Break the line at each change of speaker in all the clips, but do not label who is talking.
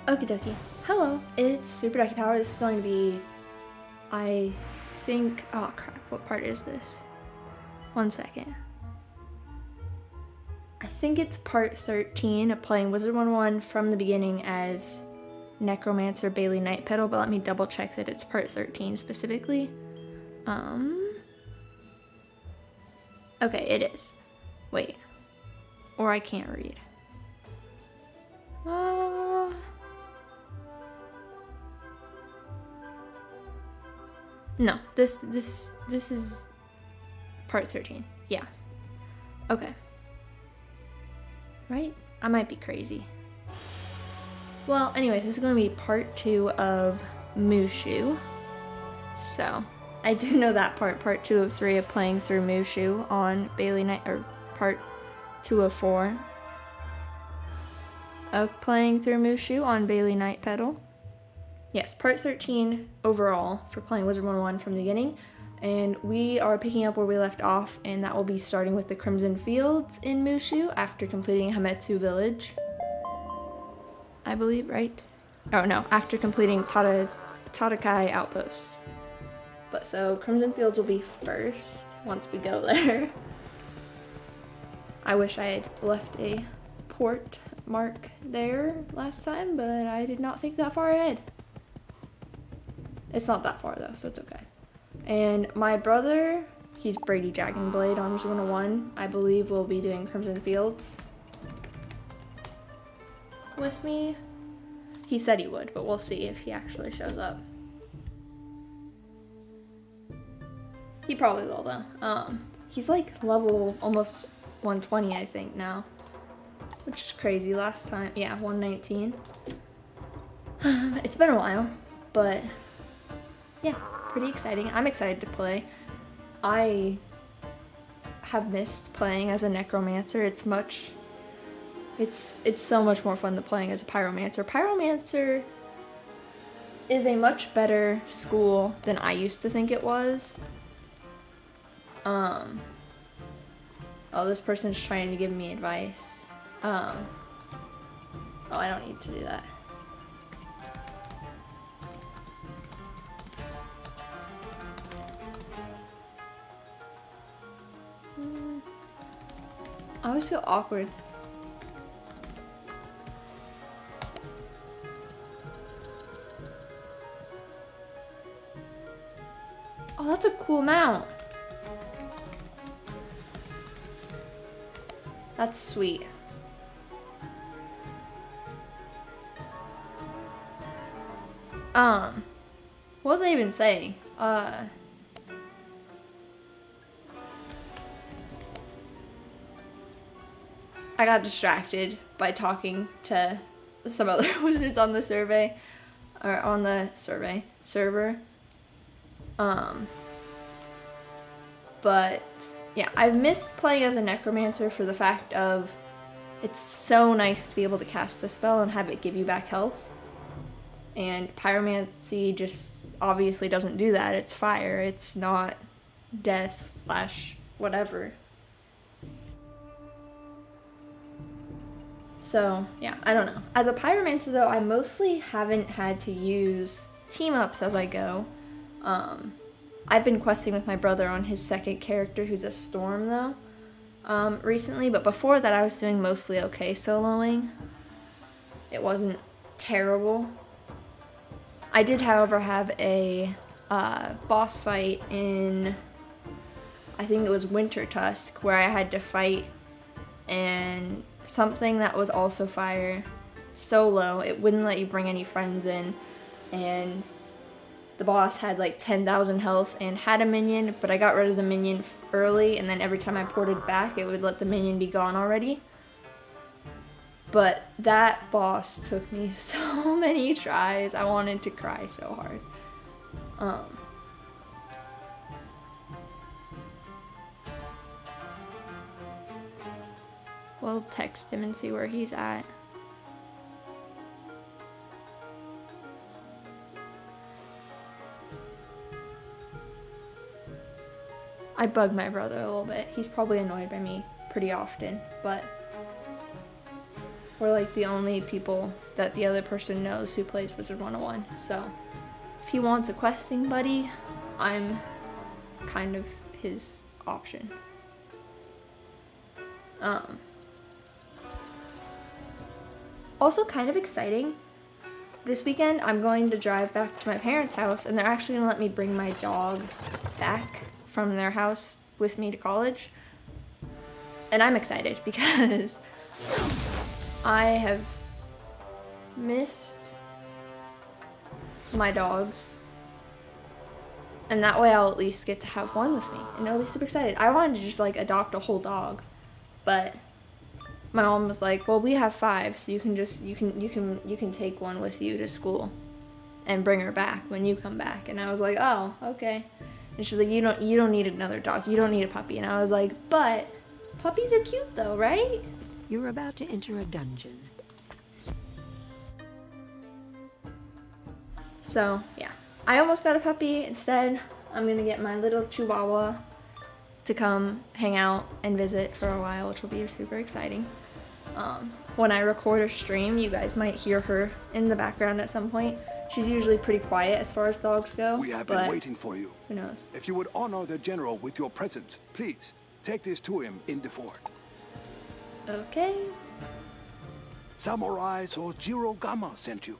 Okie dokie. Hello, it's SuperDuckyPower. This is going to be, I think, oh crap, what part is this? 1 second. I think it's part 13 of playing Wizard101 from the beginning as Necromancer Bailey NightPetal, but let me double check that it's part 13 specifically. Okay, it is. Wait. Or I can't read. No, this is part 13. Yeah. Okay. Right? I might be crazy. Well, anyways, this is going to be part 2 of Mooshu. So, I do know that part 2 of 3 of playing through Mooshu on Bailey Night, or part 2 of 4 of playing through Mooshu on Bailey NightPetal. Yes, part 13 overall for playing Wizard101 from the beginning, and we are picking up where we left off, and that will be starting with the Crimson Fields in Mooshu after completing Hametsu Village. I believe, right? Oh no, after completing Tatakai Outpost. But so, Crimson Fields will be first, once we go there. I wish I had left a port mark there last time, but I did not think that far ahead. It's not that far though, so it's okay. And my brother, he's Brady Dragonblade on Wizard101, I believe will be doing Crimson Fields with me. He said he would, but we'll see if he actually shows up. He probably will though. He's like level almost 120 I think now, which is crazy. Last time, yeah, 119. It's been a while, but yeah, pretty exciting. I'm excited to play. I have missed playing as a Necromancer. It's so much more fun than playing as a Pyromancer. Pyromancer is a much better school than I used to think it was. Oh, this person's trying to give me advice. Oh, I don't need to do that. I always feel awkward. Oh, that's a cool mount. That's sweet. What was I even saying? I got distracted by talking to some other wizards on the survey, or on the server. But yeah, I've missed playing as a Necromancer for the fact of it's so nice to be able to cast a spell and have it give you back health. And Pyromancy just obviously doesn't do that. It's fire. It's not death / whatever. So, yeah, I don't know. As a Pyromancer, though, I mostly haven't had to use team-ups as I go. I've been questing with my brother on his second character, who's a Storm, though, recently. But before that, I was doing mostly okay soloing. It wasn't terrible. I did, however, have a boss fight in, I think it was Winter Tusk, where I had to fight and something that was also fire solo. It wouldn't let you bring any friends in, and the boss had like 10,000 health and had a minion, but I got rid of the minion early, and then every time I ported back it would let the minion be gone already. But that boss took me so many tries. I wanted to cry so hard. We'll text him and see where he's at. I bug my brother a little bit. He's probably annoyed by me pretty often, but we're like the only people that the other person knows who plays Wizard101. So if he wants a questing buddy, I'm kind of his option. Also kind of exciting, this weekend I'm going to drive back to my parents' house, and they're actually going to let me bring my dog back from their house with me to college. And I'm excited because I have missed my dogs, and that way I'll at least get to have one with me, and I'll be super excited. I wanted to just like adopt a whole dog, but my mom was like, well, we have 5, so you can just you can take one with you to school and bring her back when you come back. And I was like, oh, okay. And she's like, you don't need another dog, you don't need a puppy. And I was like, but puppies are cute though, right?
You're about to enter a dungeon.
So yeah, I almost got a puppy. Instead, I'm gonna get my little chihuahua to come hang out and visit for a while, which will be super exciting. When I record a stream, you guys might hear her in the background at some point. She's usually pretty quiet as far as dogs go.
We have been waiting for you.
Who knows?
If you would honor the general with your presence, please take this to him in the fort.
Okay.
Samurai Sojiro Gama sent you.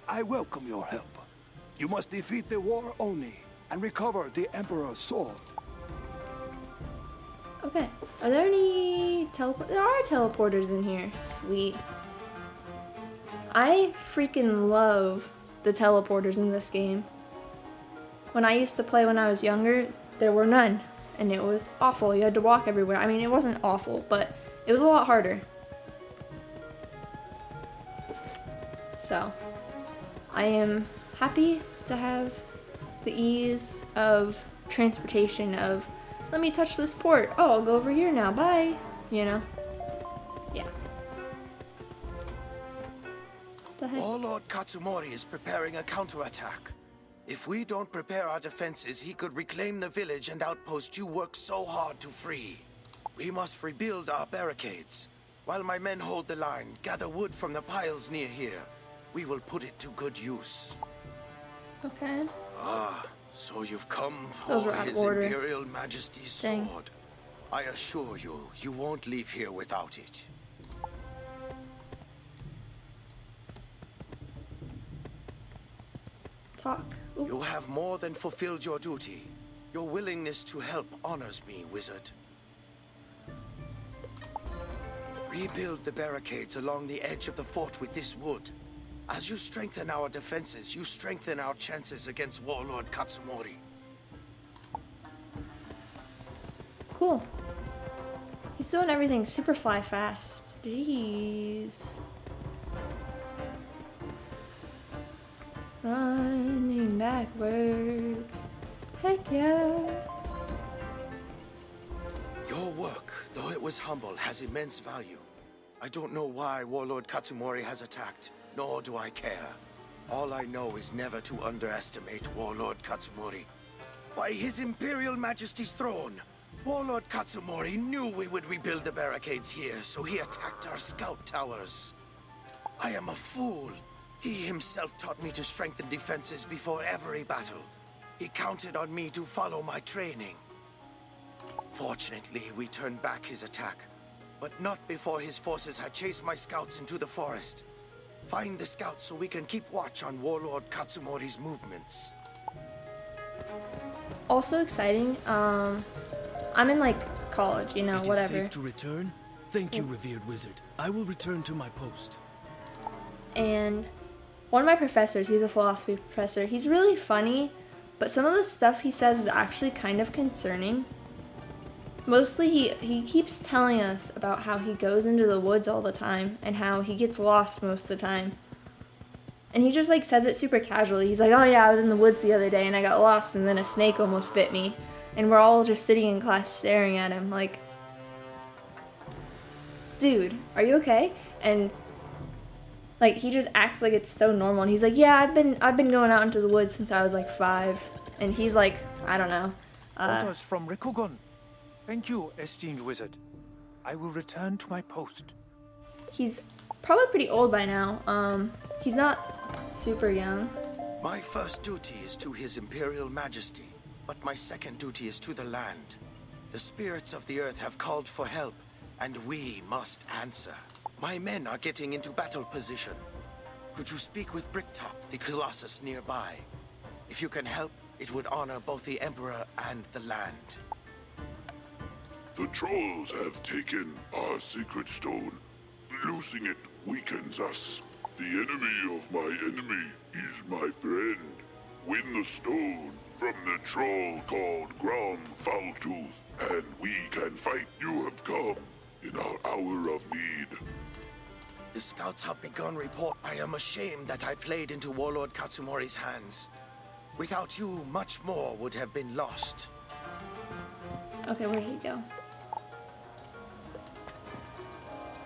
I welcome your help. You must defeat the war Oni and recover the Emperor's sword.
Okay. Are there any there are teleporters in here. Sweet. I freaking love the teleporters in this game. When I used to play when I was younger, there were none. And it was awful. You had to walk everywhere. I mean, it wasn't awful, but it was a lot harder. So, I am happy to have the ease of transportation of, let me touch this port. Oh, I'll go over here now. Bye. You know? Yeah. The heck?
Warlord Katsumori is preparing a counterattack. If we don't prepare our defenses, he could reclaim the village and outpost you worked so hard to free. We must rebuild our barricades. While my men hold the line, gather wood from the piles near here. We will put it to good use.
Okay.
Ah, so you've come
Those
for
were out of
His
order.
Imperial Majesty's
Dang.
sword. I assure you, you won't leave here without it.
Talk. Ooh.
You have more than fulfilled your duty. Your willingness to help honors me, wizard. Rebuild the barricades along the edge of the fort with this wood. As you strengthen our defenses, you strengthen our chances against Warlord Katsumori.
Cool. He's doing everything super fly fast. Jeez. Running backwards. Heck yeah.
Your work, though it was humble, has immense value. I don't know why Warlord Katsumori has attacked, nor do I care. All I know is never to underestimate Warlord Katsumori. By His Imperial Majesty's throne, Warlord Katsumori knew we would rebuild the barricades here, so he attacked our scout towers. I am a fool. He himself taught me to strengthen defenses before every battle. He counted on me to follow my training. Fortunately, we turned back his attack, but not before his forces had chased my scouts into the forest. Find the scouts so we can keep watch on Warlord Katsumori's movements.
Also exciting, I'm in like college, you know, whatever.
It is safe to return? Thank you, revered wizard. I will return to my post.
And one of my professors, he's a philosophy professor, he's really funny, but some of the stuff he says is actually kind of concerning. Mostly he keeps telling us about how he goes into the woods all the time and how he gets lost most of the time. And he just like says it super casually. He's like, oh yeah, I was in the woods the other day and I got lost and then a snake almost bit me. And we're all just sitting in class staring at him like, dude, are you okay? And like he just acts like it's so normal. And he's like, yeah, I've been going out into the woods since I was like 5. And he's like, I don't know.
Orders from Rikugon. Thank you, esteemed wizard. I will return to my post.
He's probably pretty old by now. He's not super young.
My first duty is to His Imperial Majesty, but my second duty is to the land. The spirits of the earth have called for help, and we must answer. My men are getting into battle position. Could you speak with Bricktop, the Colossus nearby? If you can help, it would honor both the Emperor and the land.
The trolls have taken our sacred stone. Losing it weakens us. The enemy of my enemy is my friend. Win the stone from the troll called Ground Foultooth, and we can fight. You have come in our hour of need.
The scouts have begun report. I am ashamed that I played into Warlord Katsumori's hands. Without you, much more would have been lost.
Okay, where did he go?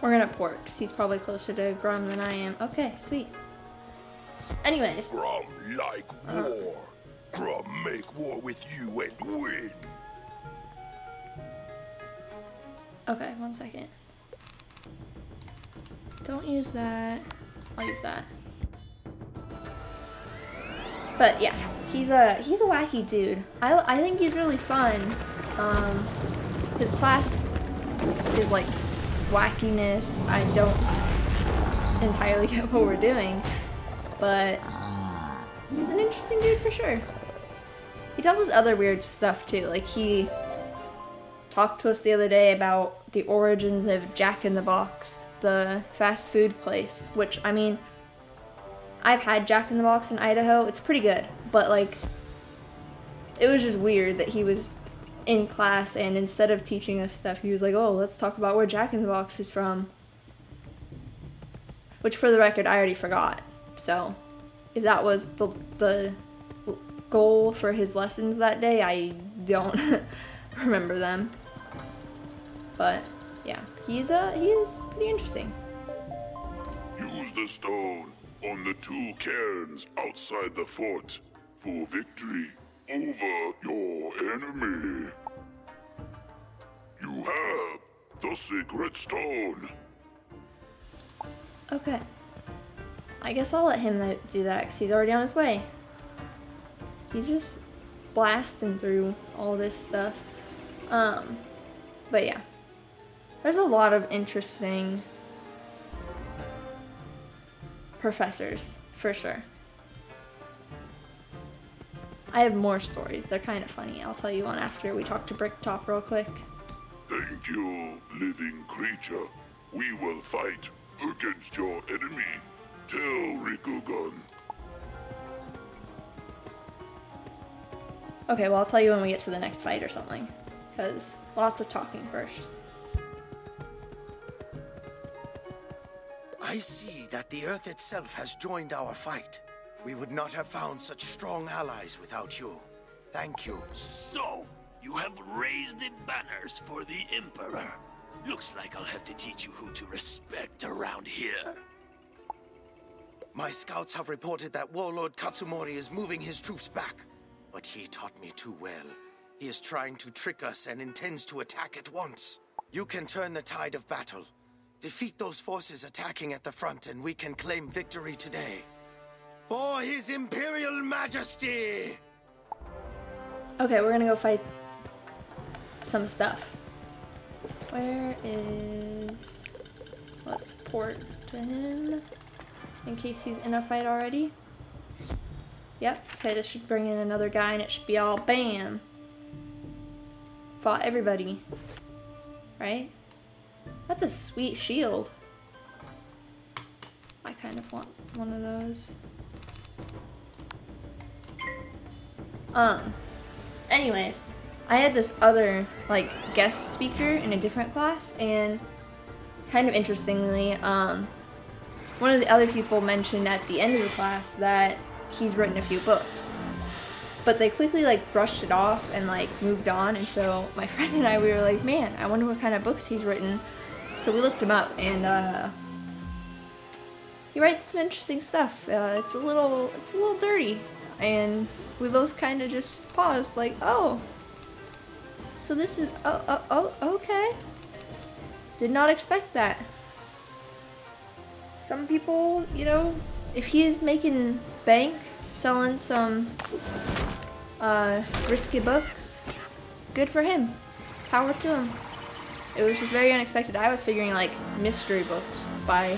We're gonna port, because he's probably closer to Grum than I am. Okay, sweet. Anyways.
Grum like war. Grum make war with you and win.
Okay, 1 second. Don't use that. I'll use that. But yeah, he's a wacky dude. I think he's really fun. His class is like wackiness. I don't entirely get what we're doing, but he's an interesting dude for sure. He tells us other weird stuff too. Like he talked to us the other day about the origins of Jack in the Box, the fast food place, which, I mean, I've had Jack in the Box in Idaho. It's pretty good, but like, it was just weird that he was in class and instead of teaching us stuff, he was like, oh, let's talk about where Jack in the Box is from. Which, for the record, I already forgot. So, if that was the goal for his lessons that day, I don't remember them. But, yeah, he is pretty interesting.
Use the stone on the 2 cairns outside the fort for victory over your enemy. You have the secret stone.
Okay. I guess I'll let him do that because he's already on his way. He's just blasting through all this stuff. But yeah. There's a lot of interesting professors, for sure. I have more stories. They're kind of funny. I'll tell you one after we talk to Bricktop real quick.
Thank you, living creature. We will fight against your enemy. Tell Rikugun.
Okay, well, I'll tell you when we get to the next fight or something. Because lots of talking first.
I see that the Earth itself has joined our fight. We would not have found such strong allies without you. Thank you.
So, you have raised the banners for the Emperor. Looks like I'll have to teach you who to respect around here.
My scouts have reported that Warlord Katsumori is moving his troops back. But he taught me too well. He is trying to trick us and intends to attack at once. You can turn the tide of battle. Defeat those forces attacking at the front and we can claim victory today. For His Imperial Majesty!
Okay, we're gonna go fight some stuff. Where is... Let's port to him. In case he's in a fight already. Yep, okay, this should bring in another guy and it should be all BAM! Fought everybody. Right? That's a sweet shield. I kind of want one of those. Anyways, I had this other, like, guest speaker in a different class, and kind of interestingly, one of the other people mentioned at the end of the class that he's written a few books. But they quickly, like, brushed it off and, like, moved on, and so my friend and I, we were like, man, I wonder what kind of books he's written. So we looked him up, and, he writes some interesting stuff. It's a little dirty, and we both kind of just paused, like, oh, so this is, oh, okay. Did not expect that. some people, you know, if he's making bank selling some risky books, good for him. Power to him. It was just very unexpected. I was figuring like mystery books by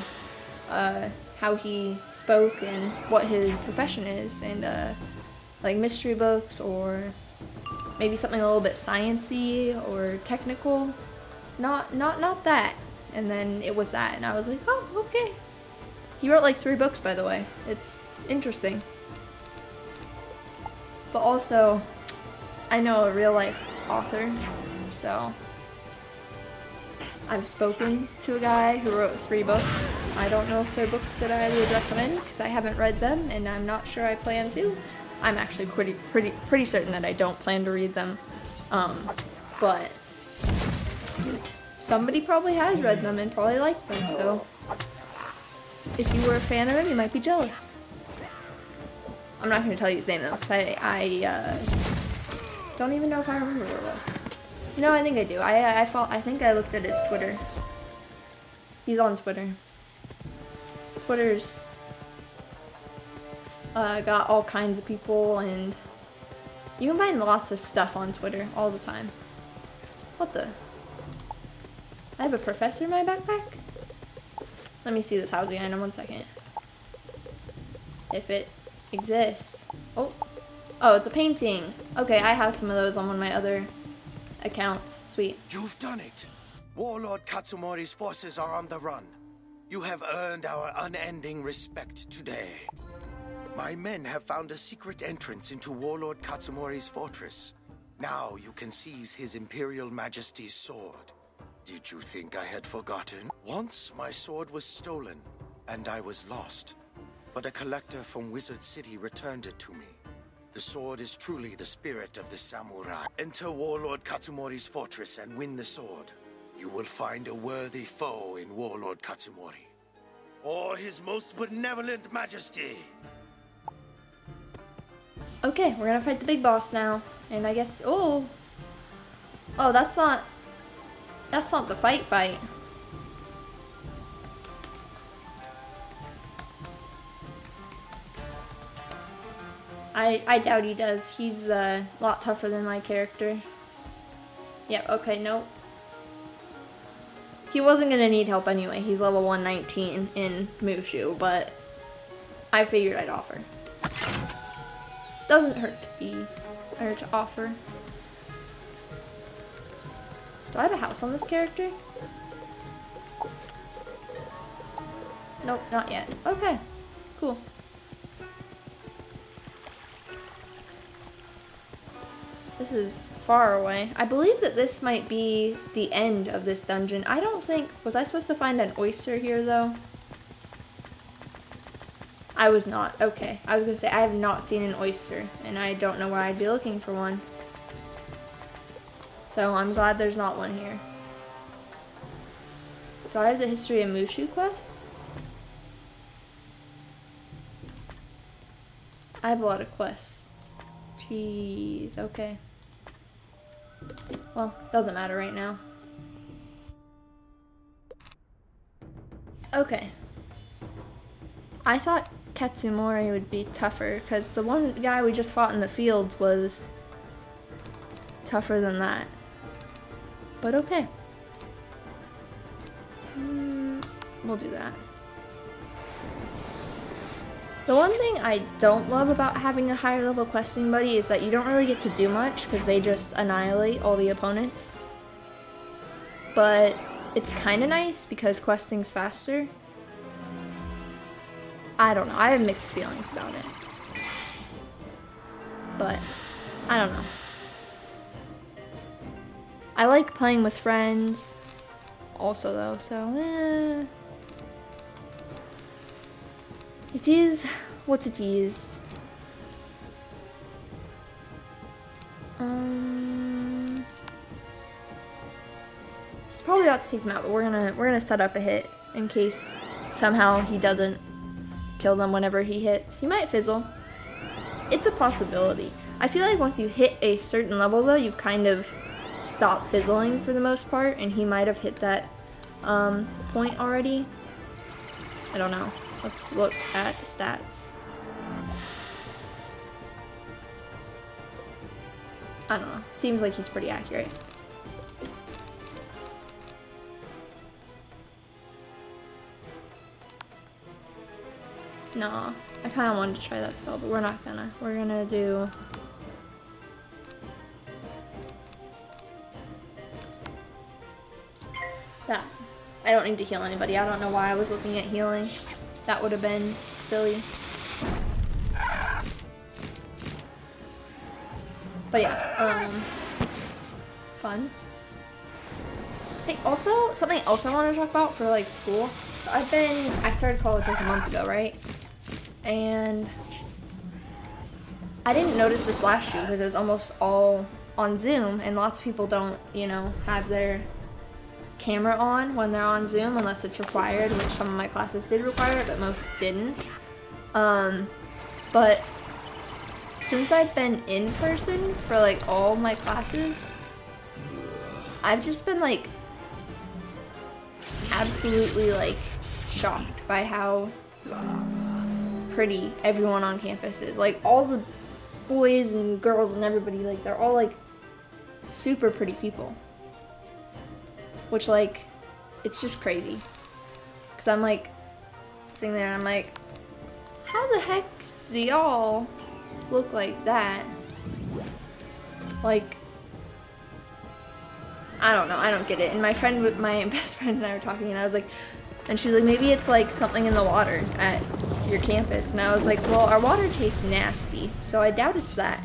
how he spoke and what his profession is, and like mystery books or maybe something a little bit sciencey or technical. Not that. And then it was that, and I was like, oh, okay. He wrote like 3 books, by the way. It's interesting. But also, I know a real life author, so I've spoken to a guy who wrote 3 books. I don't know if they're books that I would recommend because I haven't read them, and I'm not sure I plan to. I'm actually pretty certain that I don't plan to read them. But somebody probably has read them and probably liked them, so if you were a fan of him, you might be jealous. I'm not going to tell you his name though, because I don't even know if I remember what it was. No, I think I do. I think I looked at his Twitter. He's on Twitter. Twitter's got all kinds of people, and you can find lots of stuff on Twitter all the time. What the? I have a professor in my backpack? Let me see this housing item 1 second. If it exists. Oh, it's a painting. Okay, I have some of those on one of my other accounts. Sweet.
You've done it. Warlord Katsumori's forces are on the run. You have earned our unending respect today. My men have found a secret entrance into Warlord Katsumori's fortress. Now you can seize his Imperial Majesty's sword. Did you think I had forgotten? Once my sword was stolen, and I was lost. But a collector from Wizard City returned it to me. The sword is truly the spirit of the samurai. Enter Warlord Katsumori's fortress and win the sword. You will find a worthy foe in Warlord Katsumori. Or his most benevolent majesty.
Okay, we're gonna fight the big boss now. And I guess, oh, that's not the fight. I doubt he does. He's a lot tougher than my character. Yep, okay, nope. He wasn't gonna need help anyway. He's level 119 in Mooshu, but I figured I'd offer. Doesn't hurt to offer. Do I have a house on this character? Nope, not yet. Okay, cool. This is far away. I believe that this might be the end of this dungeon. I don't think... Was I supposed to find an oyster here, though? I was not. Okay. I was gonna say, I have not seen an oyster, and I don't know where I'd be looking for one. So I'm glad there's not one here. Do I have the History of Mooshu quest? I have a lot of quests. Jeez, okay. Well, doesn't matter right now. Okay. I thought Katsumori would be tougher, because the one guy we just fought in the fields was tougher than that. But okay. We'll do that. The one thing I don't love about having a higher level questing buddy is that you don't really get to do much because they just annihilate all the opponents. But it's kind of nice because questing's faster. I don't know. I have mixed feelings about it. But I don't know. I like playing with friends also though, so it is what it is. It's probably about to take him out, but we're gonna set up a hit in case somehow he doesn't kill them whenever he hits. He might fizzle. It's a possibility. I feel like once you hit a certain level though, you kind of stop fizzling for the most part, and he might have hit that point already. I don't know. Let's look at stats. I don't know. Seems like he's pretty accurate. No, I kind of wanted to try that spell, but we're not gonna. We're gonna do... that. I don't need to heal anybody. I don't know why I was looking at healing. That would have been silly. But yeah, fun. Hey, also, something else I want to talk about for like school. So I started college like a month ago, right? And I didn't notice this last year because it was almost all on Zoom, and lots of people don't, you know, have their camera on when they're on Zoom unless it's required, which some of my classes did require it, but most didn't. But since I've been in person for like all my classes, I've just been like absolutely like shocked by how pretty everyone on campus is. Like all the boys and girls and everybody, like they're all like super pretty people. Which like, it's just crazy. Cause I'm like sitting there and I'm like, how the heck do y'all look like that? Like, I don't know, I don't get it. And my best friend and I were talking, and I was like, and she was like, maybe it's like something in the water at your campus. And I was like, well, our water tastes nasty, so I doubt it's that.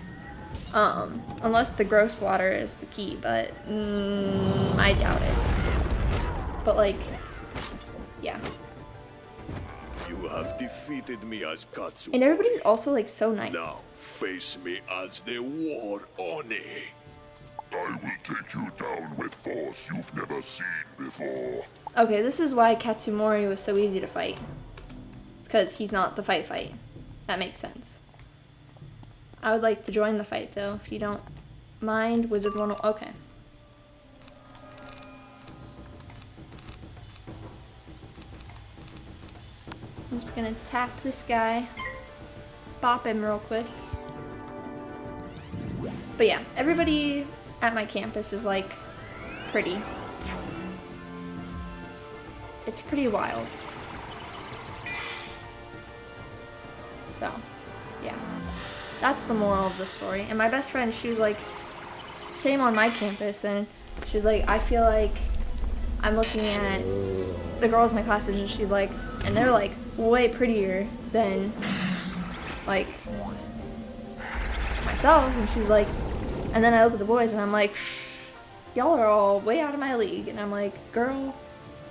Unless the gross water is the key, but I doubt it. But like, yeah.
You have defeated me as Katsu.
And everybody's also like so nice.
Now face me as the War Oni. I will take you down with force you've never seen before.
Okay, this is why Katsumori was so easy to fight. It's because he's not the fight. That makes sense. I would like to join the fight though, if you don't mind. Wizard101. Okay. I'm just gonna tap this guy. Bop him real quick. But yeah, everybody at my campus is like pretty. It's pretty wild. So, yeah. That's the moral of the story. And my best friend, she was like, same on my campus, and she was like, I feel like I'm looking at the girls in my classes, and she's like, and they're like way prettier than like myself, and she's like, and then I look at the boys and I'm like, y'all are all way out of my league, and I'm like, girl,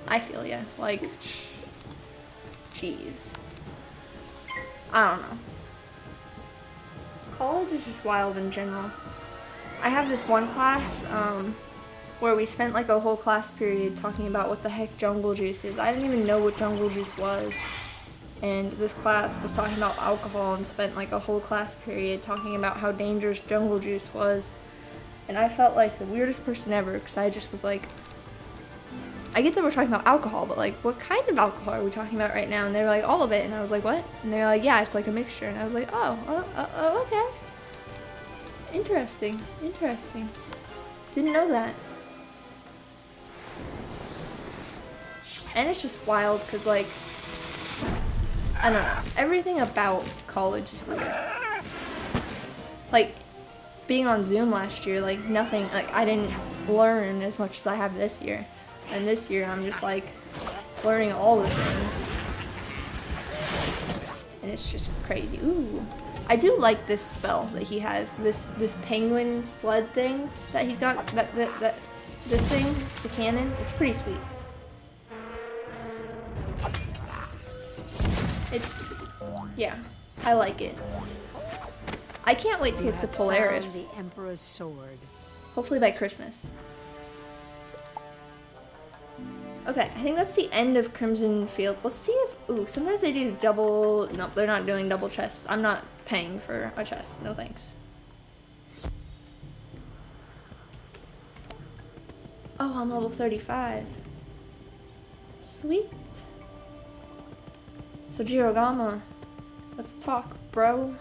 I feel ya. Like, jeez. I don't know. College is just wild in general. I have this one class where we spent like a whole class period talking about what the heck jungle juice is. I didn't even know what jungle juice was. And this class was talking about alcohol and spent like a whole class period talking about how dangerous jungle juice was. And I felt like the weirdest person ever, because I just was like, I get that we're talking about alcohol, but like, what kind of alcohol are we talking about right now? And they were like, all of it. And I was like, what? And they were like, yeah, it's like a mixture. And I was like, oh, okay. Interesting. Interesting. Didn't know that. And it's just wild, because like, I don't know. Everything about college is weird. Like, being on Zoom last year, like nothing, like I didn't learn as much as I have this year. And this year I'm just like learning all the things. And it's just crazy. Ooh. I do like this spell that he has. This penguin sled thing that he's got, this thing, the cannon, it's pretty sweet. It's, yeah, I like it. I can't wait to get to Polaris.
The Emperor's sword.
Hopefully by Christmas. Okay, I think that's the end of Crimson Fields. Let's see if, ooh, sometimes they do double, no, they're not doing double chests. I'm not paying for a chest, no thanks. Oh, I'm level 35. Sweet. So Jirogama, let's talk, bro.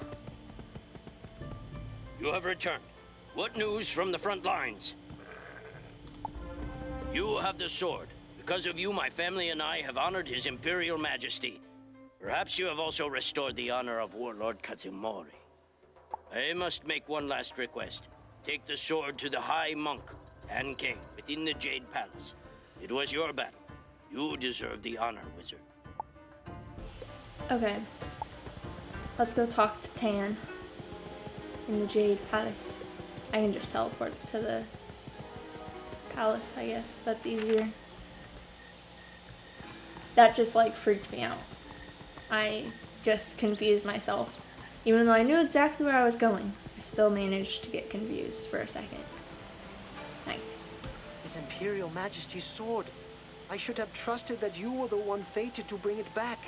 You have returned. What news from the front lines? You have the sword. Because of you, my family and I have honored His Imperial Majesty. Perhaps you have also restored the honor of Warlord Katsumori. I must make one last request. Take the sword to the High Monk and King within the Jade Palace. It was your battle. You deserve the honor, Wizard.
Okay. Let's go talk to Tan in the Jade Palace. I can just teleport to the palace, I guess. That's easier. That just like freaked me out. I just confused myself. Even though I knew exactly where I was going, I still managed to get confused for a second. Nice.
His Imperial Majesty's sword. I should have trusted that you were the one fated to bring it back,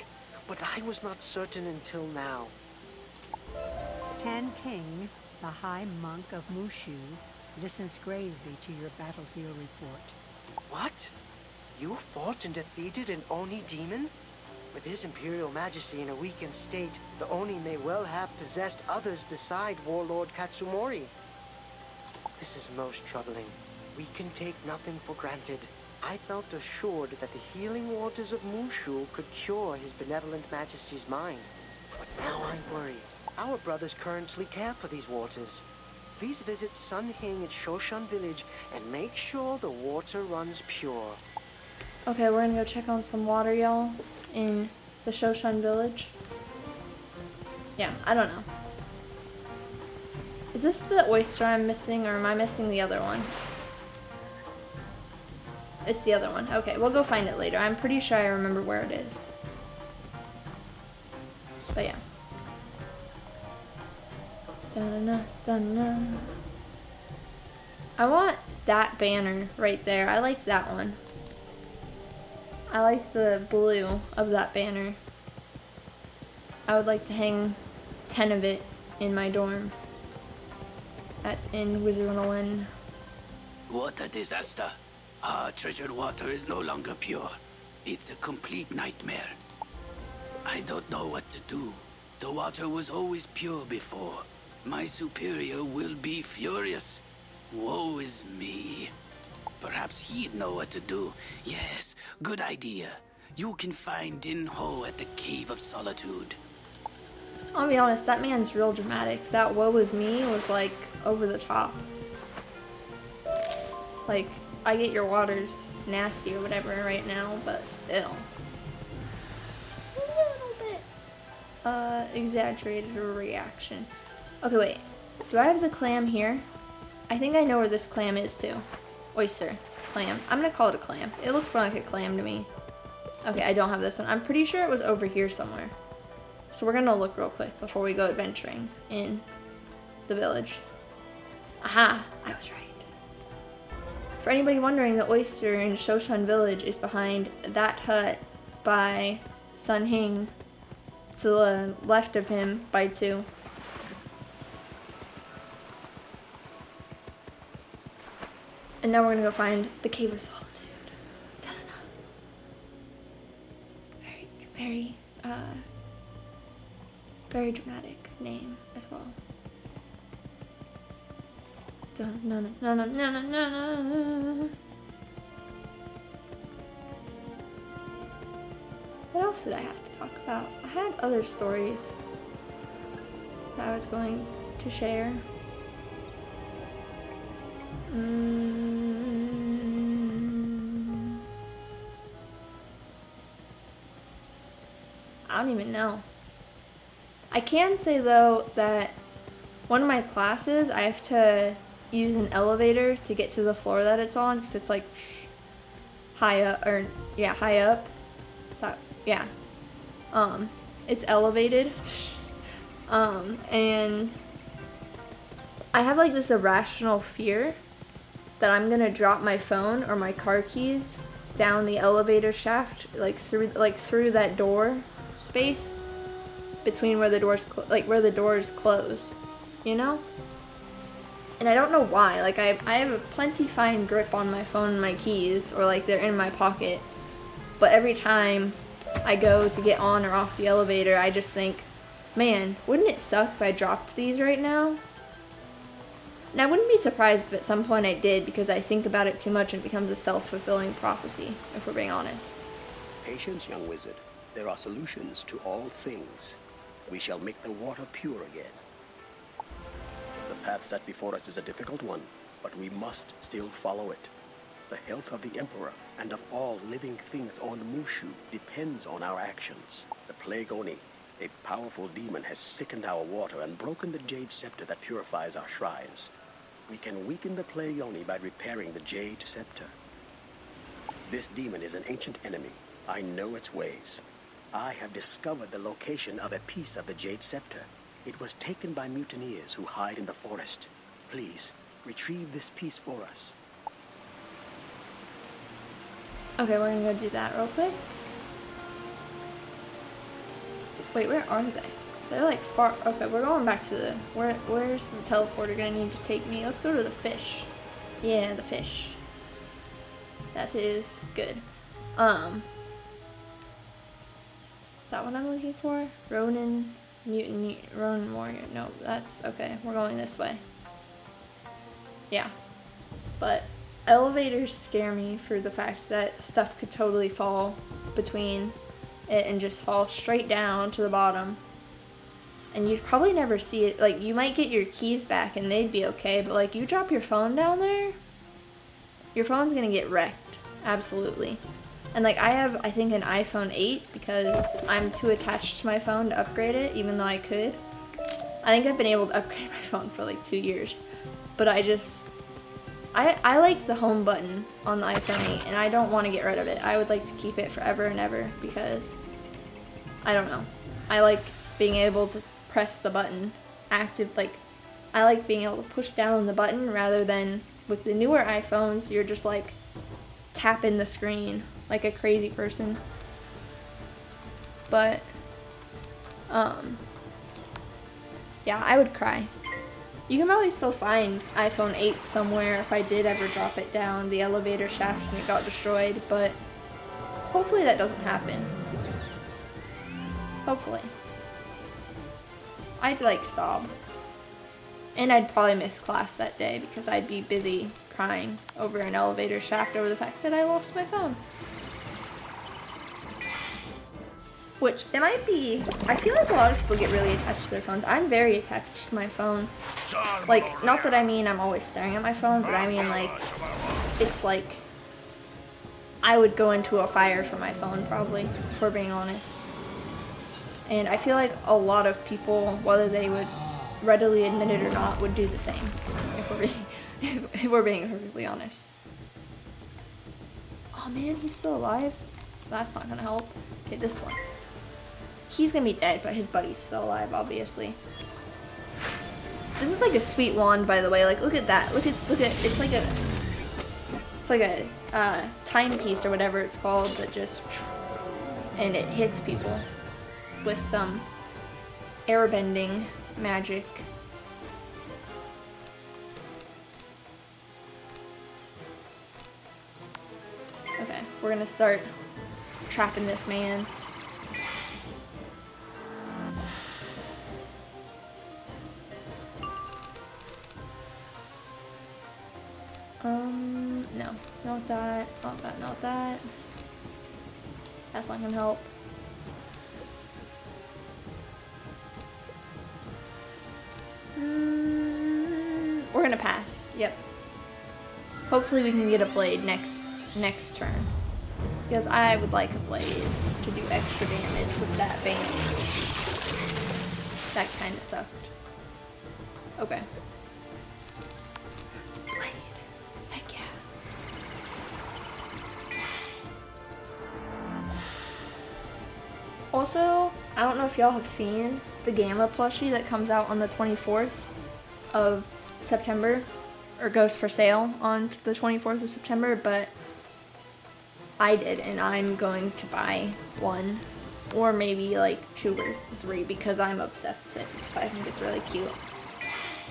but I was not certain until now.
Tan King, the High Monk of Mooshu, listens gravely to your battlefield report.
What? You fought and defeated an Oni demon? With His Imperial Majesty in a weakened state, the Oni may well have possessed others beside Warlord Katsumori. This is most troubling. We can take nothing for granted. I felt assured that the healing waters of Mooshu could cure His benevolent Majesty's mind. But now I worry. Our brothers currently care for these waters. Please visit Sun Hing at Shoshan Village and make sure the water runs pure.
Okay, we're gonna go check on some water, y'all, in the Shoshan Village. Yeah, I don't know. Is this the oyster I'm missing, or am I missing the other one? It's the other one. Okay, we'll go find it later. I'm pretty sure I remember where it is. But yeah. Da-na-na, da-na. I want that banner right there. I like that one. I like the blue of that banner. I would like to hang 10 of it in my dorm in Wizard101.
What a disaster. Our treasured water is no longer pure. It's a complete nightmare. I don't know what to do. The water was always pure before. My superior will be furious. Woe is me. Perhaps he'd know what to do. Yes, good idea. You can find Din Ho at the Cave of Solitude.
I'll be honest, that man's real dramatic. That woe is me was like over the top. Like, I get your water's nasty or whatever right now, but still. A little bit exaggerated reaction. Okay, wait. Do I have the clam here? I think I know where this clam is too. Oyster. Clam. I'm gonna call it a clam. It looks more like a clam to me. Okay, I don't have this one. I'm pretty sure it was over here somewhere. So we're gonna look real quick before we go adventuring in the village. Aha! I was right. For anybody wondering, the oyster in Shoshan Village is behind that hut by Sun Hing. To the left of him by 2. And now we're gonna go find the Cave of Solitude. Da-da-da. Very dramatic name as well. Da-na-na-na-na-na-na-na. What else did I have to talk about? I had other stories that I was going to share. I don't even know. I can say though that one of my classes I have to use an elevator to get to the floor that it's on because it's like high up, or yeah, high up. So yeah, it's elevated, and I have like this irrational fear that I'm gonna drop my phone or my car keys down the elevator shaft, like through that door space between where the doors where the doors close, you know? And I don't know why. Like I have a plenty fine grip on my phone and my keys, or like they're in my pocket, but every time I go to get on or off the elevator, I just think, man, wouldn't it suck if I dropped these right now? And I wouldn't be surprised if at some point I did, because I think about it too much and it becomes a self-fulfilling prophecy, if we're being honest.
Patience, young wizard. There are solutions to all things. We shall make the water pure again. The path set before us is a difficult one, but we must still follow it. The health of the Emperor and of all living things on Mooshu depends on our actions. The Plague Oni, a powerful demon, has sickened our water and broken the Jade Scepter that purifies our shrines. We can weaken the Plague Oni by repairing the Jade Scepter. This demon is an ancient enemy. I know its ways. I have discovered the location of a piece of the Jade Scepter. It was taken by mutineers who hide in the forest. Please, retrieve this piece for us.
Okay, we're gonna go do that real quick. Wait, where are they? They're like far. Okay, we're going back to the. Where's the teleporter gonna need to take me? Let's go to the fish. Yeah, the fish. That is good. Is that what I'm looking for? Ronin, mutiny, Ronin warrior. No, that's okay. We're going this way. Yeah, but elevators scare me for the fact that stuff could totally fall between it and just fall straight down to the bottom. And you'd probably never see it. Like, you might get your keys back and they'd be okay, but like, you drop your phone down there, your phone's gonna get wrecked. Absolutely. And like, I have, I think, an iPhone 8 because I'm too attached to my phone to upgrade it, even though I could. I think I've been able to upgrade my phone for like 2 years. But I just, I like the home button on the iPhone 8 and I don't want to get rid of it. I would like to keep it forever and ever because, I don't know. I like being able to press the button active, like, I like being able to push down the button rather than with the newer iPhones, you're just like tapping the screen like a crazy person. But, yeah, I would cry. You can probably still find iPhone 8 somewhere if I did ever drop it down the elevator shaft and it got destroyed, but hopefully that doesn't happen. Hopefully. I'd like sob. And I'd probably miss class that day because I'd be busy crying over an elevator shaft over the fact that I lost my phone. Which, it might be, I feel like a lot of people get really attached to their phones. I'm very attached to my phone. Like, not that I mean I'm always staring at my phone, but I mean like, it's like, I would go into a fire for my phone probably, if we're being honest. And I feel like a lot of people, whether they would readily admit it or not, would do the same, if we're being perfectly honest. Oh man, he's still alive? That's not gonna help. Okay, this one. He's gonna be dead, but his buddy's still alive, obviously. This is like a sweet wand, by the way. Like, look at that. Look at, it's like a timepiece or whatever it's called that just, and it hits people with some airbending magic. Okay, we're gonna start trapping this man. No, not that, not that, not that. That's not gonna help. We're gonna pass, yep. Hopefully we can get a blade next turn. Because I would like a blade to do extra damage with that bane. That kinda sucked. Okay. Also, I don't know if y'all have seen the Gamma plushie that comes out on the 24th of September, or goes for sale on the 24th of September, but I did, and I'm going to buy one, or maybe like 2 or 3, because I'm obsessed with it, because I think it's really cute.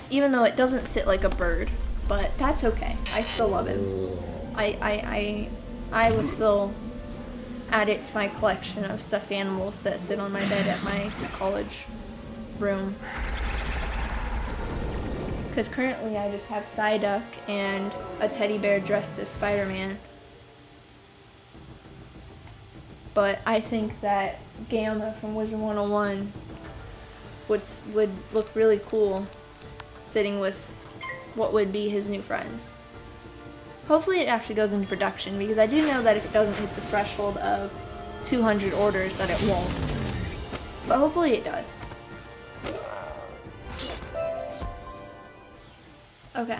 Even though it doesn't sit like a bird, but that's okay. I still love him. I was still add it to my collection of stuffed animals that sit on my bed at my college room. Because currently I just have Psyduck and a teddy bear dressed as Spider-Man. But I think that Gamma from Wizard101 would look really cool sitting with what would be his new friends. Hopefully it actually goes into production, because I do know that if it doesn't hit the threshold of 200 orders that it won't. But hopefully it does. Okay.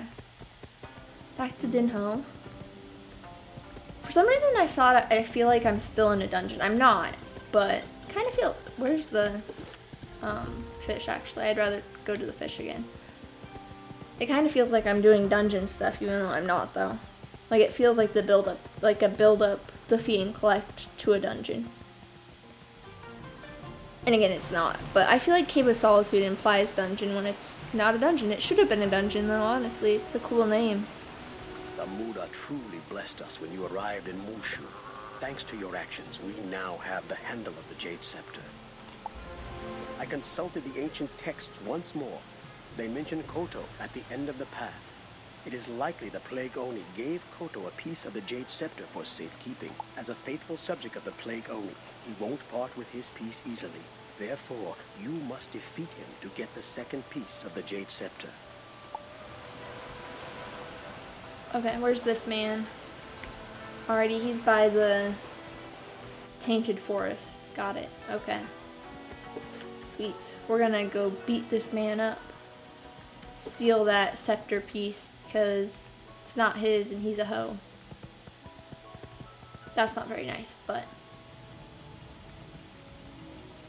Back to Dinho. For some reason I feel like I'm still in a dungeon. I'm not, but kind of feel... Where's the fish actually? I'd rather go to the fish again. It kind of feels like I'm doing dungeon stuff even though I'm not though. Like it feels like the build-up, like a build-up, defeat and collect to a dungeon. And again, it's not. But I feel like Cave of Solitude implies dungeon when it's not a dungeon. It should have been a dungeon though, honestly. It's a cool name.
The Muda truly blessed us when you arrived in Mooshu. Thanks to your actions, we now have the handle of the Jade Scepter. I consulted the ancient texts once more. They mention Koto at the end of the path. It is likely the Plague Oni gave Koto a piece of the Jade Scepter for safekeeping. As a faithful subject of the Plague Oni, he won't part with his piece easily. Therefore, you must defeat him to get the second piece of the Jade Scepter.
Okay, where's this man? Alrighty, he's by the Tainted Forest. Got it. Okay. Sweet. We're gonna go beat this man up. Steal that scepter piece because it's not his and he's a hoe. That's not very nice, but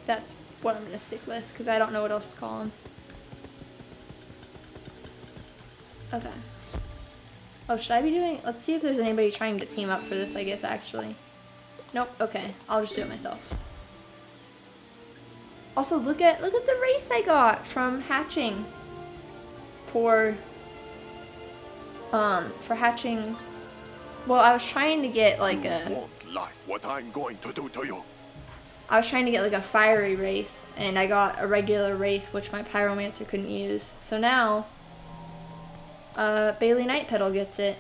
that's what I'm gonna stick with because I don't know what else to call him. Okay. Oh, should I be doing... Let's see if there's anybody trying to team up for this, I guess, actually. Nope, okay. I'll just do it myself. Also, look at the wraith I got from hatching. For hatching... Well, I was trying to get, like, a...
You won't like what I'm going to do to you.
I was trying to get, like, a fiery wraith, and I got a regular wraith, which my pyromancer couldn't use. So now... Bailey NightPetal gets it.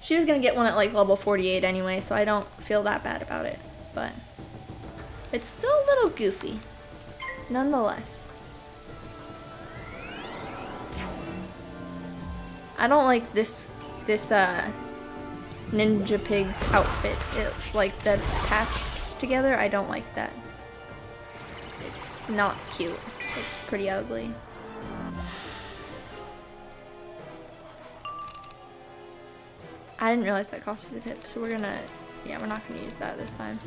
She was gonna get one at like level 48 anyway, so I don't feel that bad about it. But it's still a little goofy, nonetheless. I don't like this Ninja Pig's outfit. It's like that it's patched together. I don't like that. It's not cute. It's pretty ugly. I didn't realize that costed a pip, so we're not gonna use that this time.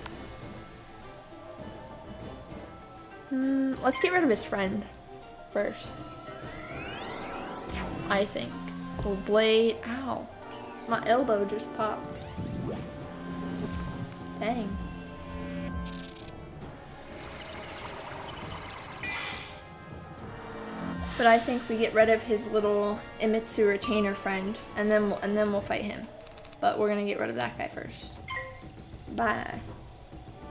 Let's get rid of his friend first. I think. We'll blade. Ow. My elbow just popped. Dang. But I think we get rid of his little Imitsu retainer friend, and then we'll fight him. But we're gonna get rid of that guy first. Bye,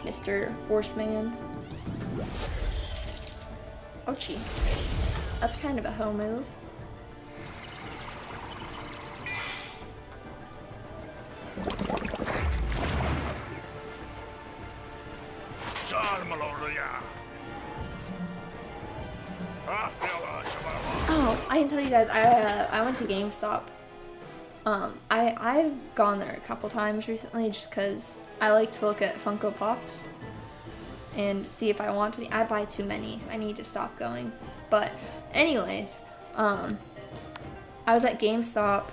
Mr. Horseman. Ouchie. That's kind of a hoe move. Oh, I can tell you guys, I went to GameStop. I've gone there a couple times recently just because I like to look at Funko Pops and see if I want to. I buy too many. I need to stop going. But anyways, I was at GameStop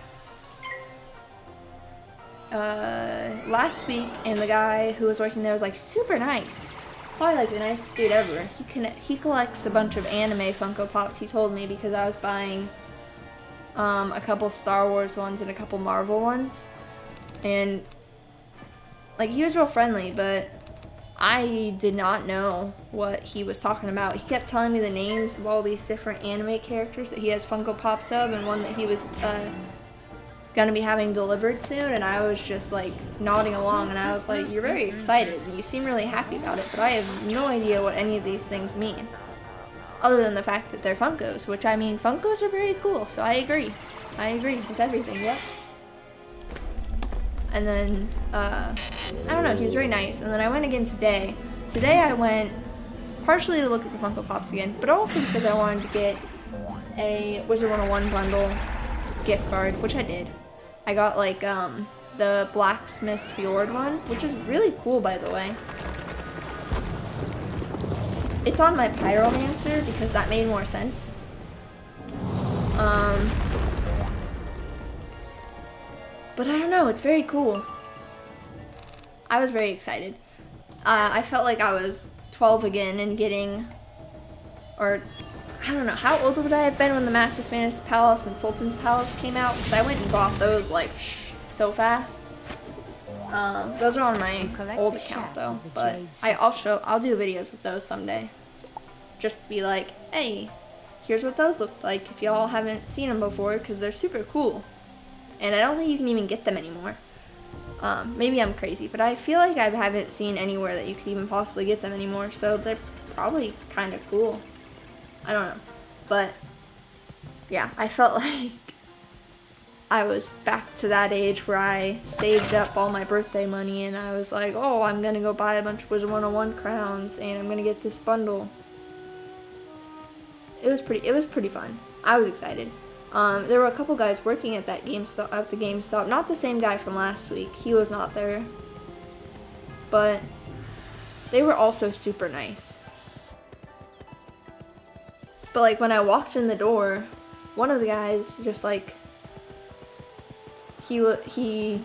last week, and the guy who was working there was like super nice. Probably like the nicest dude ever. He collects a bunch of anime Funko Pops, he told me, because I was buying a couple Star Wars ones and a couple Marvel ones. And like he was real friendly, but I did not know what he was talking about. He kept telling me the names of all these different anime characters that he has Funko Pops of, and one that he was gonna be having delivered soon, and I was just like nodding along, and I was like, you're very excited, and you seem really happy about it, but I have no idea what any of these things mean. Other than the fact that they're Funkos, which I mean, Funkos are very cool, so I agree. I agree with everything, yep. And then, I don't know, he was very nice, and then I went again today. Today I went partially to look at the Funko Pops again, but also because I wanted to get a Wizard101 bundle gift card, which I did. I got like the Blacksmith's Fjord one, which is really cool, by the way. It's on my Pyromancer because that made more sense. But I don't know, it's very cool. I was very excited. I felt like I was 12 again and getting, or I don't know, how old would I have been when the Massive Fantasy Palace and Sultan's Palace came out? Because I went and bought those like so fast. Those are on my old account though, but I'll do videos with those someday. Just to be like, hey, here's what those look like if y'all haven't seen them before, because they're super cool. And I don't think you can even get them anymore. Maybe I'm crazy, but I feel like I haven't seen anywhere that you could even possibly get them anymore, so they're probably kind of cool. I don't know. But, yeah, I felt like I was back to that age where I saved up all my birthday money and I was like, oh, I'm gonna go buy a bunch of Wizard101 crowns and I'm gonna get this bundle. It was pretty fun. I was excited. There were a couple guys working at that GameStop. Not the same guy from last week. He was not there. But they were also super nice. But like when I walked in the door, one of the guys just like he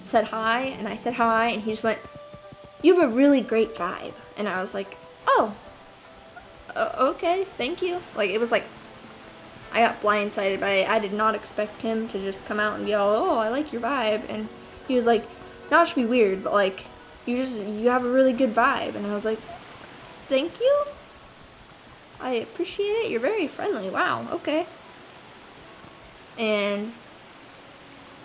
said hi and I said hi and he just went, "You have a really great vibe." And I was like, "Oh, okay, thank you." Like it was like I got blindsided by it. I did not expect him to just come out and be all, "Oh, I like your vibe." And he was like, "Not to be weird, but like you have a really good vibe." And I was like, "Thank you. I appreciate it. You're very friendly. Wow, okay." And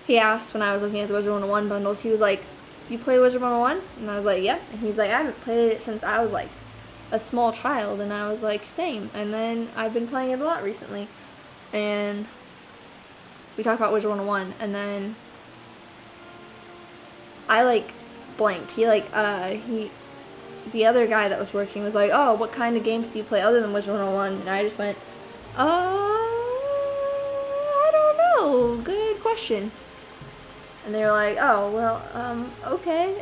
he asked when I was looking at the Wizard101 bundles, he was like, "You play Wizard101?" And I was like, "Yep." And he's like, "I haven't played it since I was like a small child." And I was like, "Same." And then I've been playing it a lot recently. And we talked about Wizard101, and then I like blanked. He like the other guy that was working was like, "Oh, what kind of games do you play other than Wizard101?" And I just went, I don't know. Good question. And they were like, "Oh, well, okay."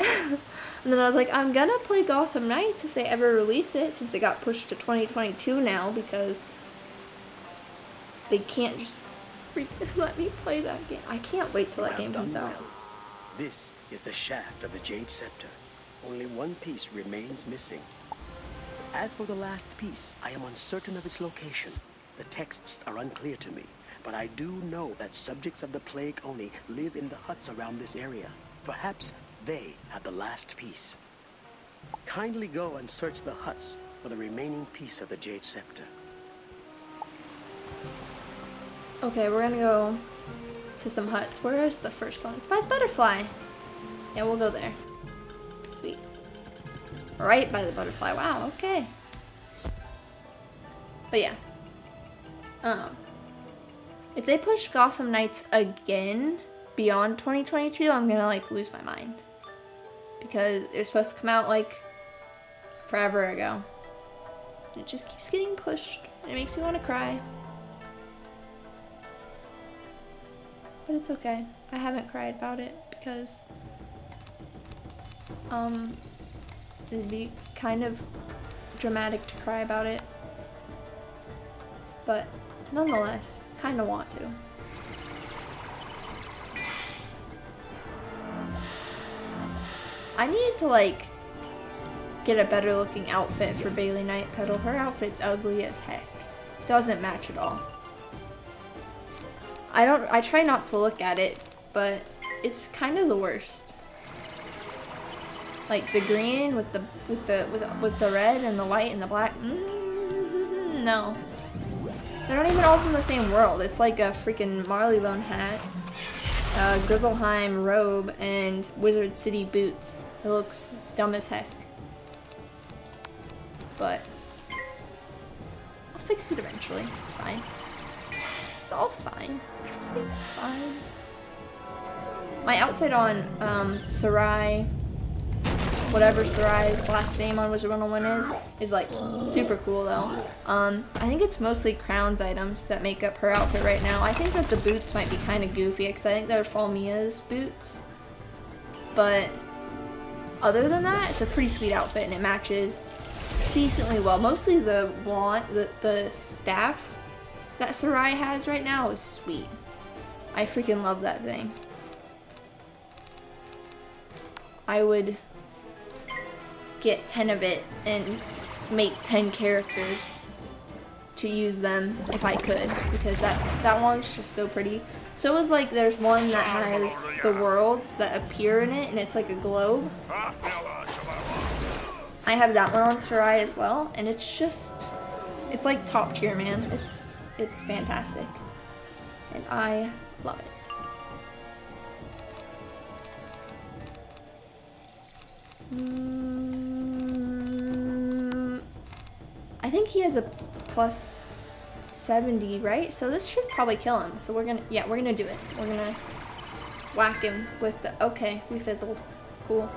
And then I was like, I'm gonna play Gotham Knights if they ever release it, since it got pushed to 2022 now, because they can't just freaking let me play that game. I can't wait till that game comes out.
This is the shaft of the Jade Scepter. Only one piece remains missing. As for the last piece, I am uncertain of its location. The texts are unclear to me, but I do know that subjects of the Plague Oni live in the huts around this area. Perhaps they have the last piece. Kindly go and search the huts for the remaining piece of the Jade Scepter.
Okay, we're gonna go to some huts. Where is the first one? It's by the butterfly. Yeah, we'll go there. Sweet. Right by the butterfly. Wow, okay. But yeah. If they push Gotham Knights again beyond 2022, I'm gonna like lose my mind. Because it was supposed to come out like forever ago. It just keeps getting pushed and it makes me want to cry. But it's okay. I haven't cried about it because it'd be kind of dramatic to cry about it. But nonetheless, kind of want to. I need to like get a better looking outfit for Bailey NightPetal. Her outfit's ugly as heck. Doesn't match at all. I try not to look at it, but it's kind of the worst. Like the green with the red and the white and the black. No. They're not even all from the same world. It's like a freaking Marleybone hat. Grizzleheim robe and Wizard City boots. It looks dumb as heck. But I'll fix it eventually. It's fine. It's all fine. Everything's fine. My outfit on Sarai, whatever Sarai's last name on Wizard101 is like super cool though. I think it's mostly Crown's items that make up her outfit right now. I think that the boots might be kind of goofy because I think they would fall Mia's boots. But other than that, it's a pretty sweet outfit and it matches decently well. Mostly the wand, the staff that Sarai has right now is sweet. I freaking love that thing. I would get 10 of it and make 10 characters to use them if I could, because that one's just so pretty. So is like there's one that has the worlds that appear in it and it's like a globe. I have that one on Sarai as well, and it's like top tier, man. It's fantastic and I love it. I think he has a plus 70, right? So this should probably kill him. So we're gonna do it. We're gonna whack him with the, okay, we fizzled. Cool.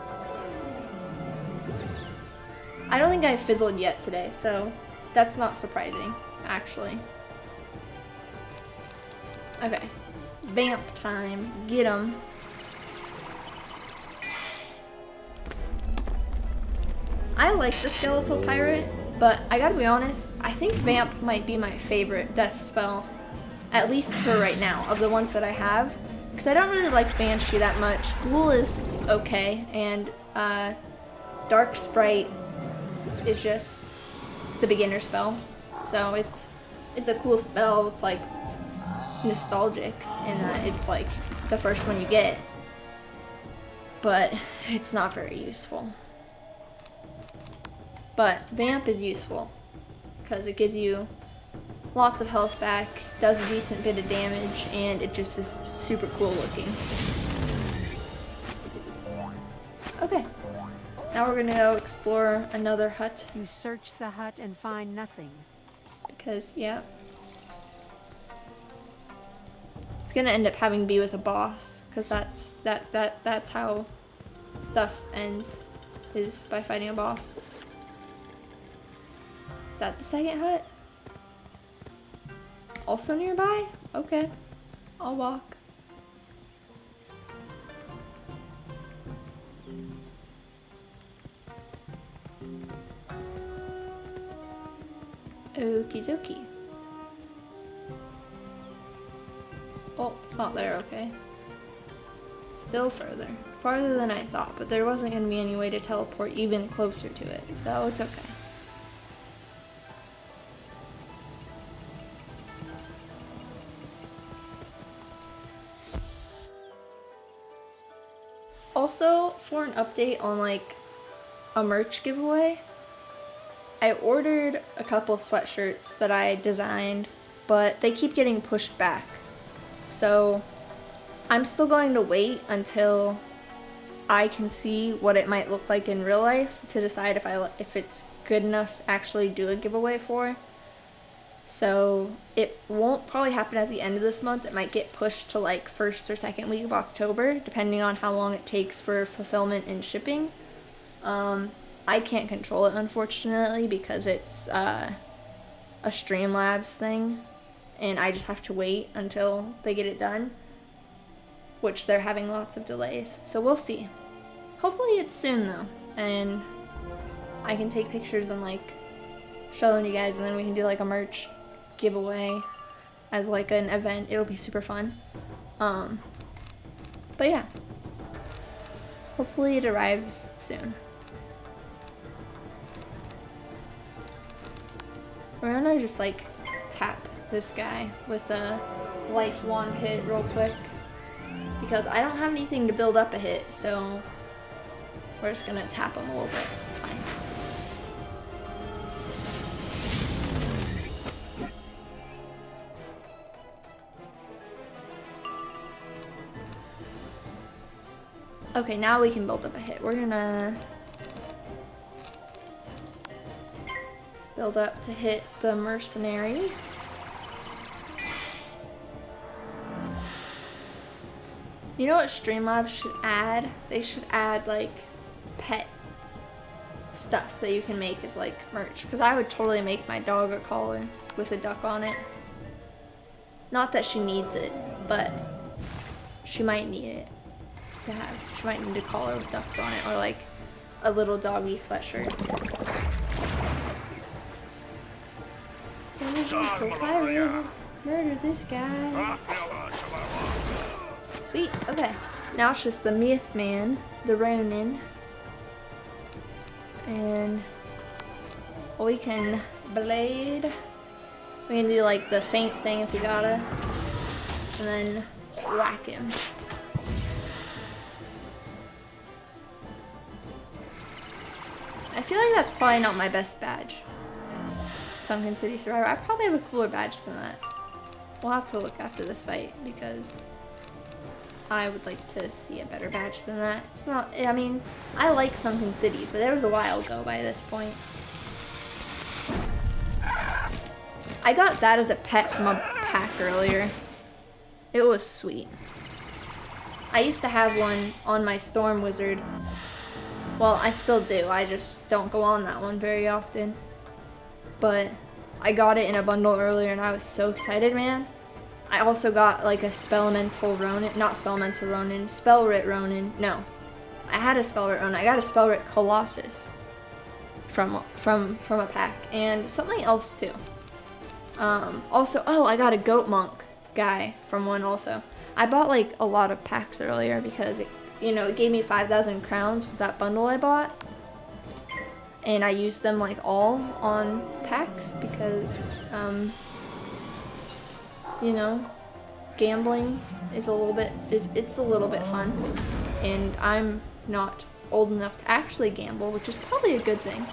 I don't think I fizzled yet today, so that's not surprising, actually. Okay, vamp time, get him. I like the skeletal pirate, but I gotta be honest, I think vamp might be my favorite death spell, at least for right now, of the ones that I have, because I don't really like banshee that much. Ghoul is okay, and dark sprite is just the beginner spell, so it's a cool spell. It's like nostalgic in that it's like the first one you get, but it's not very useful. But vamp is useful because it gives you lots of health back, does a decent bit of damage, and it just is super cool looking. Okay, now we're gonna go explore another hut.
You search the hut and find nothing.
Because, yeah. It's gonna end up having to be with a boss, because that's how stuff ends, is by fighting a boss. Is that the second hut? Also nearby? Okay. I'll walk. Okie dokie. Oh, it's not there, okay. Still further. Farther than I thought, but there wasn't going to be any way to teleport even closer to it, so it's okay. Also, for an update on like a merch giveaway, I ordered a couple sweatshirts that I designed, but they keep getting pushed back. So I'm still going to wait until I can see what it might look like in real life to decide if it's good enough to actually do a giveaway for. So it won't probably happen at the end of this month. It might get pushed to like first or second week of October, depending on how long it takes for fulfillment and shipping. I can't control it, unfortunately, because it's a Streamlabs thing, and I just have to wait until they get it done, which they're having lots of delays. So we'll see. Hopefully it's soon though, and I can take pictures and like show them to you guys, and then we can do like a merch giveaway as like an event. It'll be super fun. But yeah, hopefully it arrives soon. We're gonna just like tap this guy with a life wand hit real quick, because I don't have anything to build up a hit, so we're just gonna tap him a little bit. It's fine. Okay, now we can build up a hit. We're gonna build up to hit the mercenary. You know what Streamlabs should add? They should add like pet stuff that you can make as like merch. Because I would totally make my dog a collar with a duck on it. Not that she needs it, but she might need it to have. She might need a collar with ducks on it, or like a little doggy sweatshirt. Pirate, murder this guy. Sweet. Okay. Now it's just the Myth Man, the Ronin, and we can blade. We can do like the faint thing if you gotta, and then whack him. I feel like that's probably not my best badge. Sunken City Survivor. I probably have a cooler badge than that. We'll have to look after this fight because I would like to see a better badge than that. It's not, I mean, I like Sunken City, but that was a while ago by this point. I got that as a pet from a pack earlier. It was sweet. I used to have one on my Storm Wizard. Well, I still do. I just don't go on that one very often. But I got it in a bundle earlier and I was so excited, man. I also got like a Spellmental Ronin, not Spellmental Ronin, Spellwrit Ronin. No, I had a Spellwrit Ronin. I got a Spellwrit Colossus from a pack, and something else too. Also, oh, I got a Goat Monk guy from one also. I bought like a lot of packs earlier because it, you know, it gave me 5,000 crowns with that bundle I bought. And I used them like all on packs because, you know, gambling is a little bit, it's a little bit fun. And I'm not old enough to actually gamble, which is probably a good thing.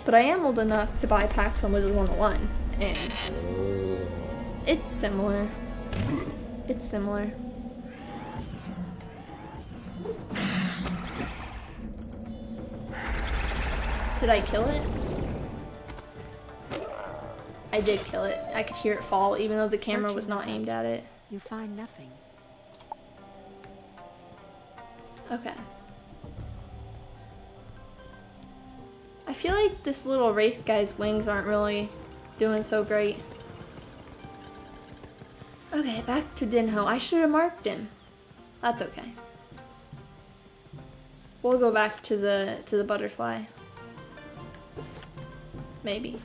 But I am old enough to buy packs on Wizard101, and it's similar. It's similar. Did I kill it? I did kill it. I could hear it fall even though the camera was not aimed at it.
You find nothing.
Okay. I feel like this little wraith guy's wings aren't really doing so great. Okay, back to Dinho. I should have marked him. That's okay. We'll go back to the butterfly. Maybe.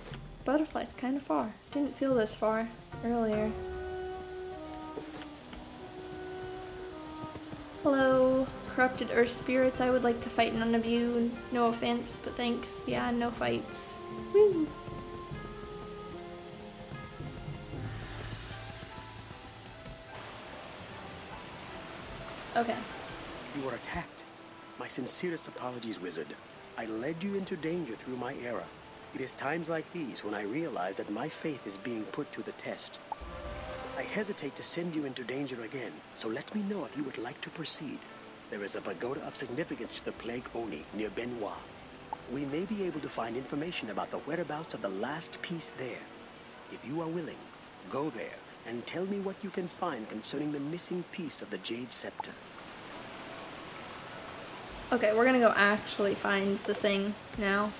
Butterfly's kind of far. Didn't feel this far earlier. Hello, corrupted earth spirits. I would like to fight none of you. No offense, but thanks. Yeah, no fights. Woo. Okay.
You were attacked. My sincerest apologies, Wizard. I led you into danger through my error. It is times like these when I realize that my faith is being put to the test. I hesitate to send you into danger again, so let me know if you would like to proceed. There is a pagoda of significance to the Plague Oni near Benoit. We may be able to find information about the whereabouts of the last piece there. If you are willing, go there and tell me what you can find concerning the missing piece of the Jade Scepter.
Okay, we're gonna go actually find the thing now.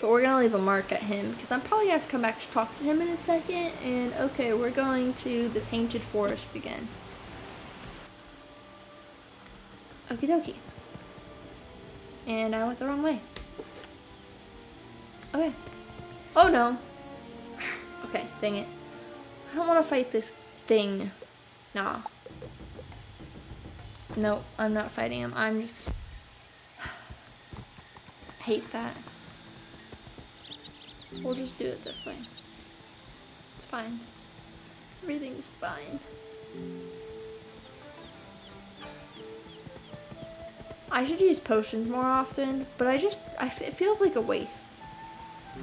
But we're gonna leave a mark at him because I'm probably gonna have to come back to talk to him in a second. And okay, we're going to the Tainted Forest again. Okie dokie. And I went the wrong way. Okay. Oh no. Okay, dang it. I don't want to fight this thing. Nah. Nope, I'm not fighting him. I'm just... hate that. We'll just do it this way. It's fine. Everything's fine. I should use potions more often, but it feels like a waste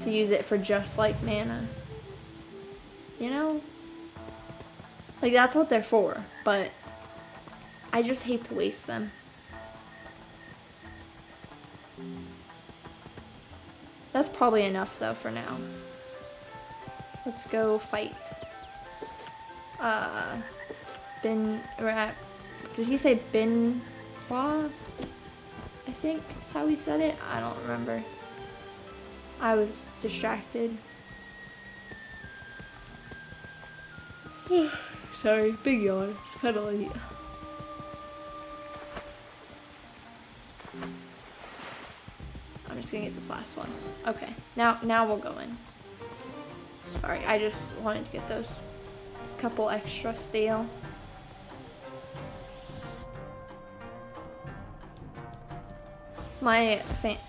to use it for just like mana. You know? Like that's what they're for, but I just hate to waste them. That's probably enough though for now. Let's go fight. Did he say Bin Hua? I think is how he said it. I don't remember. I was distracted. Sorry, big yawn. It's kind of late. I'm just gonna get this last one. Okay, now we'll go in. Sorry, I just wanted to get those couple extra stale. My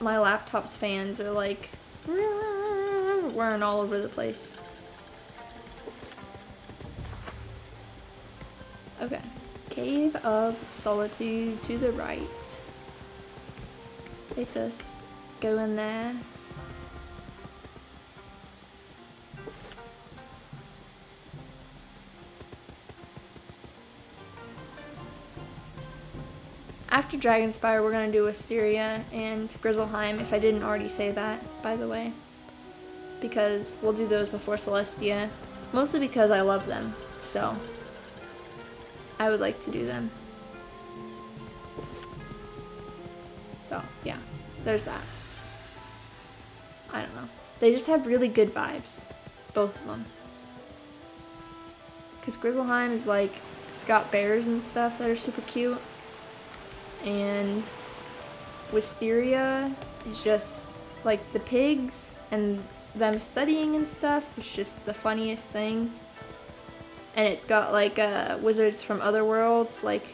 laptop's fans are like whirring all over the place. Okay, Cave of Solitude to the right. Let us go in there. After Dragonspire, we're gonna do Wisteria and Grizzleheim, if I didn't already say that, by the way. Because we'll do those before Celestia. Mostly because I love them, so I would like to do them. So, yeah, there's that. I don't know. They just have really good vibes, both of them. Because Grizzleheim is like, it's got bears and stuff that are super cute. And Wisteria is just like the pigs and them studying and stuff. It's just the funniest thing. And it's got like wizards from other worlds. Like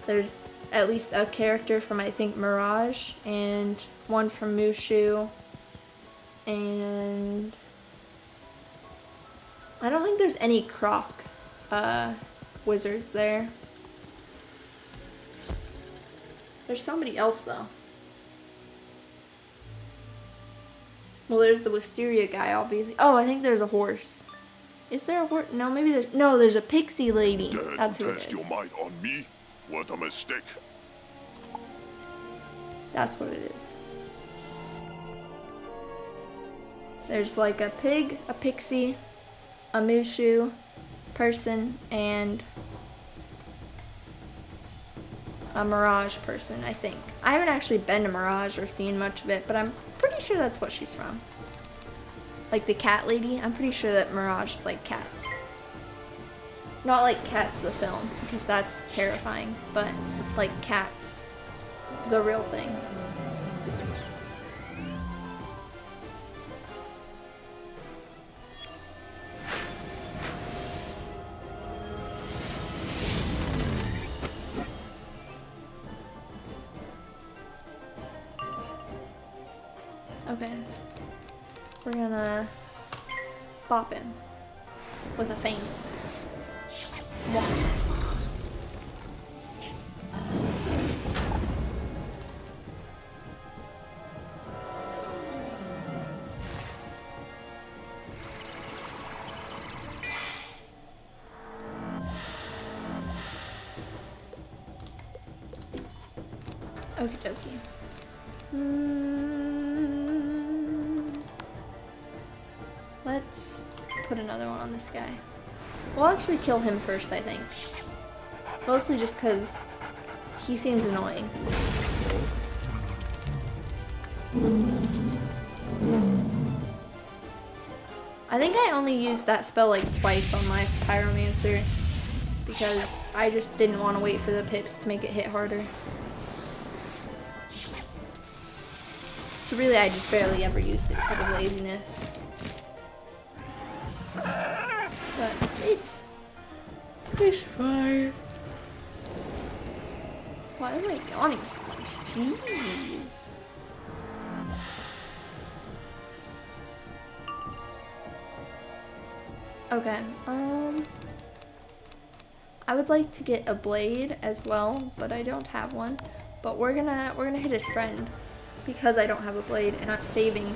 there's at least a character from, I think, Mirage, and one from Mooshu, and I don't think there's any Croc wizards there. There's somebody else though. Well, there's the Wisteria guy, obviously. Oh, I think there's a horse. Is there a horse? No, maybe there's. No, there's a pixie lady. That's who it is.
Test your might on me? What a mistake.
That's what it is. There's like a pig, a pixie, a Mooshu person, and a Mirage person, I think. I haven't actually been to Mirage or seen much of it, but I'm pretty sure that's what she's from. Like the cat lady, I'm pretty sure that Mirage is like cats. Not like Cats the film, because that's terrifying, but like Cats, the real thing. Okay, we're gonna bop him with a feint. Wow. Okie dokie. Let's put another one on this guy. We'll actually kill him first, I think. Mostly just because he seems annoying. I think I only used that spell like twice on my Pyromancer because I just didn't want to wait for the pips to make it hit harder. So really I just barely ever used it because of laziness. But it's fine. Why am I yawning so much? Jeez. Okay, I would like to get a blade as well, but I don't have one. But we're gonna hit his friend because I don't have a blade and I'm saving.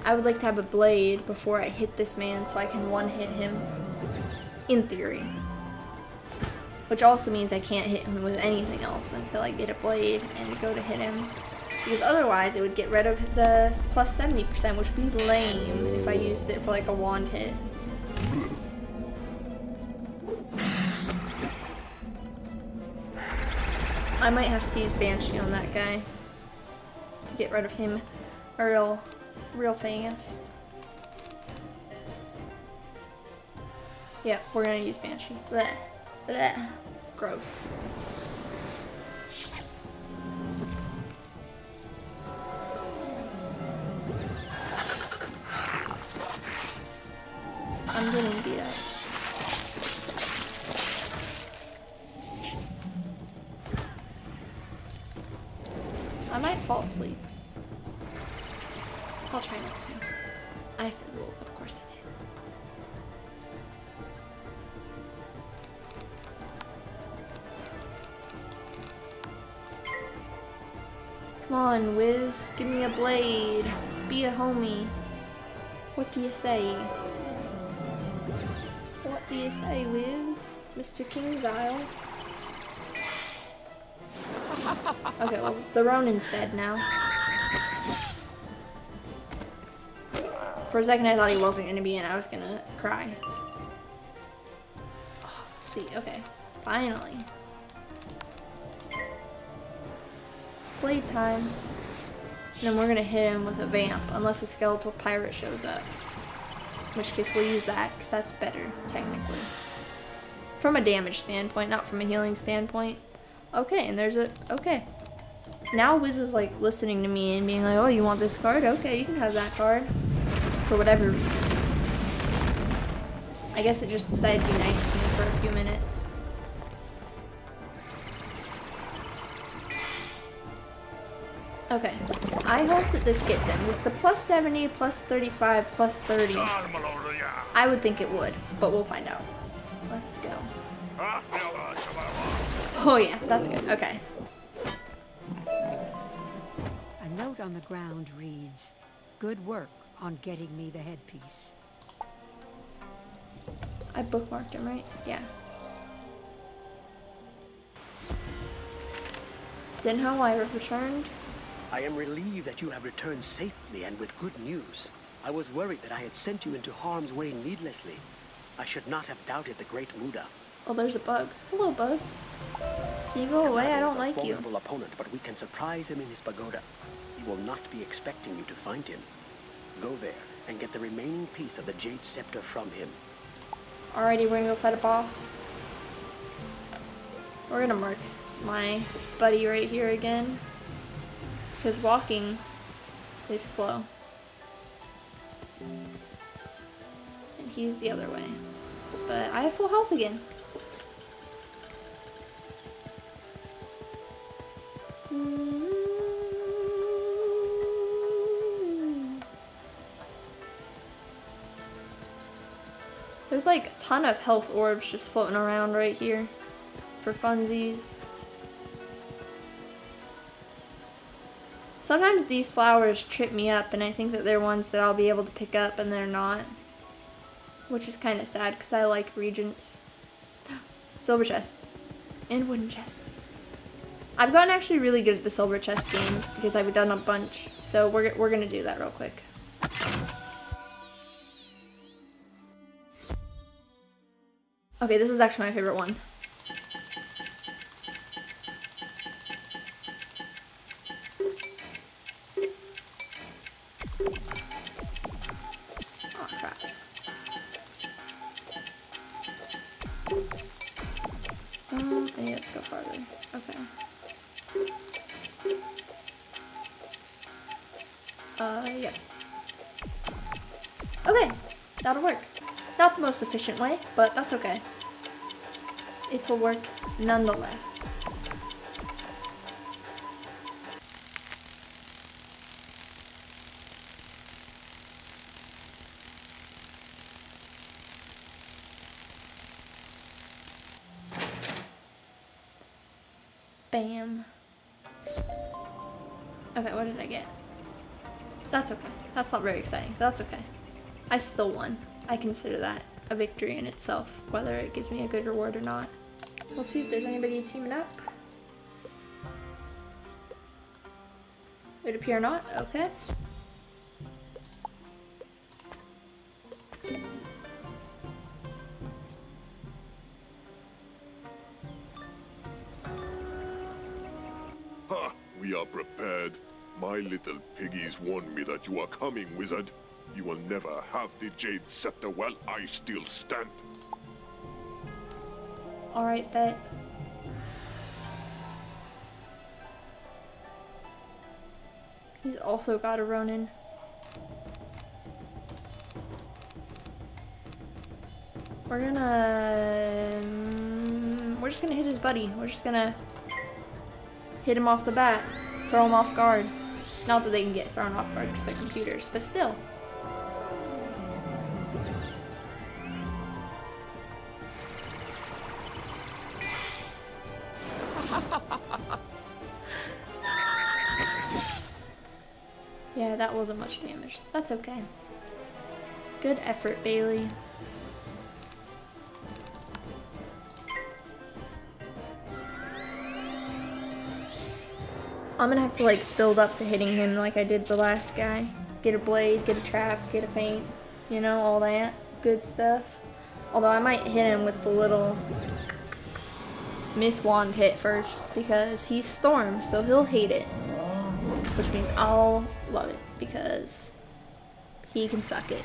I would like to have a blade before I hit this man so I can one-hit him, in theory. Which also means I can't hit him with anything else until I get a blade and go to hit him. Because otherwise it would get rid of the plus 70%, which would be lame if I used it for like a wand hit. I might have to use Banshee on that guy to get rid of him real fast. Yep, we're gonna use Banshee. Blech. Blech. Gross. I'm getting beat up. I might fall asleep. I'll try not to. Well, of course I did. Come on, Wiz. Give me a blade. Be a homie. What do you say? What do you say, Wiz? Mr. King's Isle? Okay, well, the Ronin's dead now. For a second I thought he wasn't gonna be in, I was gonna cry. Oh, sweet, okay. Finally. Blade time. And then we're gonna hit him with a vamp, unless a skeletal pirate shows up. In which case we'll use that, because that's better, technically. From a damage standpoint, not from a healing standpoint. Okay, and there's a... okay. Now Wiz is like listening to me and being like, oh, you want this card? Okay, you can have that card. For whatever reason. I guess it just decided to be nice to me for a few minutes. Okay. I hope that this gets in. With the plus 70, plus 35, plus 30, I would think it would, but we'll find out. Let's go. Oh yeah, that's good. Okay.
A note on the ground reads, "Good work on getting me the headpiece."
I bookmarked him, right? Yeah. Dinho, I have returned.
I am relieved that you have returned safely and with good news. I was worried that I had sent you into harm's way needlessly. I should not have doubted the great Muda.
Oh, there's a bug. Hello, bug. Can you go away? I don't like you.
He is a formidable opponent, but we can surprise him in his pagoda. He will not be expecting you to find him. Go there and get the remaining piece of the Jade Scepter from him.
Alrighty, we're gonna go fight a boss. We're gonna mark my buddy right here again. Because walking is slow. And he's the other way. But I have full health again. There's like a ton of health orbs just floating around right here for funsies. Sometimes these flowers trip me up and I think that they're ones that I'll be able to pick up and they're not. Which is kind of sad because I like regents. Silver chest. And wooden chest. I've gotten actually really good at the silver chest games because I've done a bunch. So we're going to do that real quick. Okay, this is actually my favorite one. Oh, crap. Yeah, let's go farther. Okay. Yeah. Okay, that'll work. Not the most efficient way, but that's okay. It'll work nonetheless. Bam. Okay, what did I get? That's okay. That's not very exciting, but that's okay. I still won. I consider that a victory in itself, whether it gives me a good reward or not. We'll see if there's anybody teaming up. Would appear not. Okay.
Ha! We are prepared. My little piggies warned me that you are coming, wizard. You will never have the Jade Scepter while I still stand.
Alright, bet. He's also got a Ronin. We're just gonna hit his buddy. We're just gonna hit him off the bat. Throw him off guard. Not that they can get thrown off guard because they're computers, but still. Yeah, that wasn't much damage. That's okay. Good effort, Bailey. I'm gonna have to like build up to hitting him like I did the last guy. Get a blade, get a trap, get a feint, you know, all that good stuff. Although I might hit him with the little myth wand hit first because he's Storm, so he'll hate it. Which means I'll love it because he can suck it.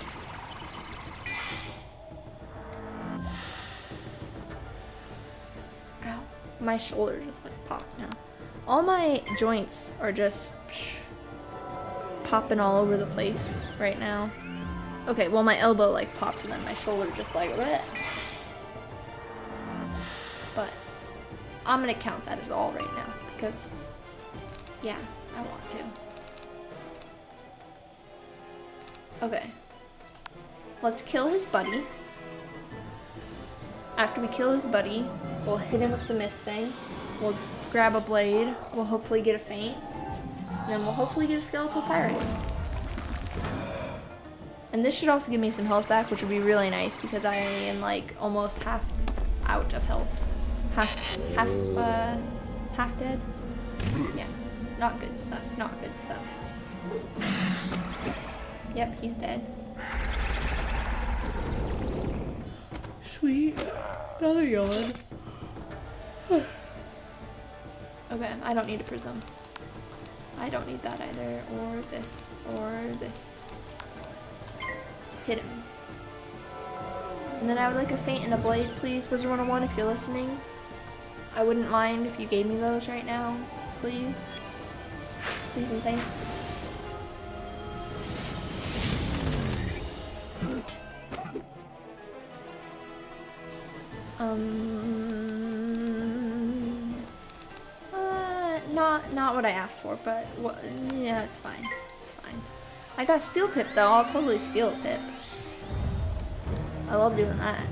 Ow. My shoulder just like popped now. All my joints are just popping all over the place right now. Okay, well my elbow like popped and then my shoulder just like bleh. But I'm gonna count that as all right now because yeah, I want to. Okay. Let's kill his buddy. After we kill his buddy, we'll hit him with the myth thing. We'll grab a blade. We'll hopefully get a feint. And then we'll hopefully get a skeletal pirate. And this should also give me some health back, which would be really nice because I am like almost half out of health. Half dead. Yeah. Not good stuff. Not good stuff. Yep, he's dead. Sweet. Another yawn. Okay, I don't need a prism. I don't need that either. Or this. Or this. Hit him. And then I would like a feint and a blade, please, Wizard101, if you're listening. I wouldn't mind if you gave me those right now, please. Please and thanks. Not what I asked for, but what, yeah, it's fine. It's fine. I got steel pip though. I'll totally steal a pip. I love doing that.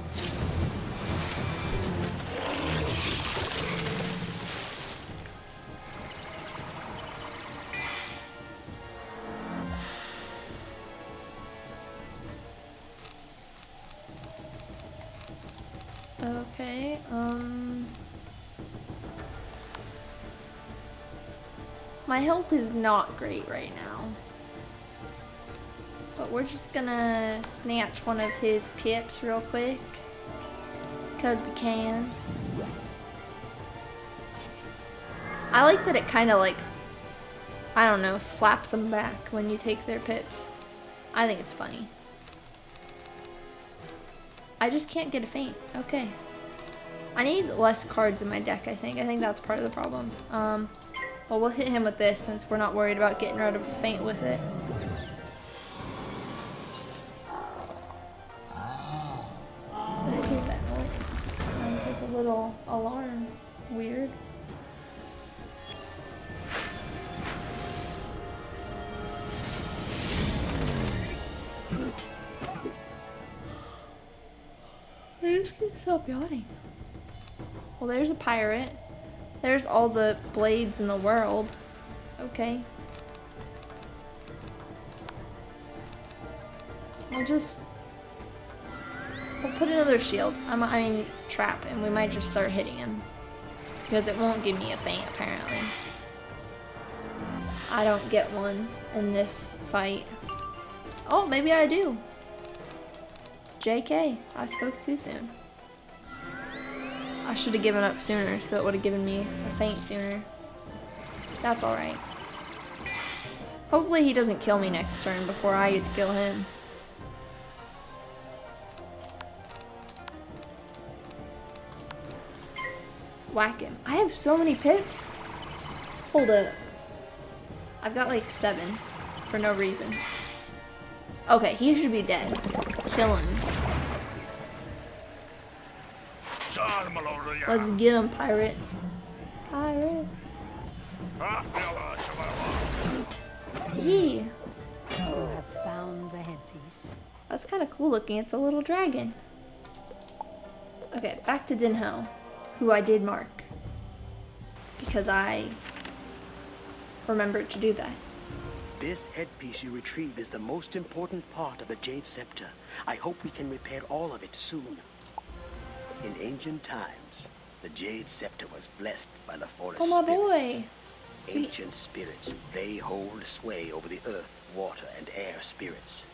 Okay, my health is not great right now. But we're just gonna snatch one of his pips real quick. Because we can. I like that it kinda like, I don't know, slaps them back when you take their pips. I think it's funny. I just can't get a feint. Okay. I need less cards in my deck, I think. I think that's part of the problem. Well, we'll hit him with this since we're not worried about getting rid of a feint with it. What the heck is that noise? Sounds like a little alarm. Weird. I just can't stop yawning. Well, there's a pirate. There's all the blades in the world. Okay. We'll put another shield. I mean, trap, and we might just start hitting him. Because it won't give me a feint, apparently. I don't get one in this fight. Oh, maybe I do. JK, I spoke too soon. I should have given up sooner, so it would have given me a feint sooner. That's alright. Hopefully he doesn't kill me next turn before I get to kill him. Whack him. I have so many pips. Hold up. I've got like 7 for no reason. Okay, he should be dead. Kill him. Let's get him, pirate. Pirate. Yee.
You have found the headpiece.
That's kind of cool looking. It's a little dragon. Okay, back to Dinho, who I did mark. Because I remembered to do that.
This headpiece you retrieved is the most important part of the Jade Scepter. I hope we can repair all of it soon. In ancient times, the Jade Scepter was blessed by the forest
Oh, my
spirits.
boy. Sweet.
Ancient spirits, they hold sway over the earth, water, and air spirits.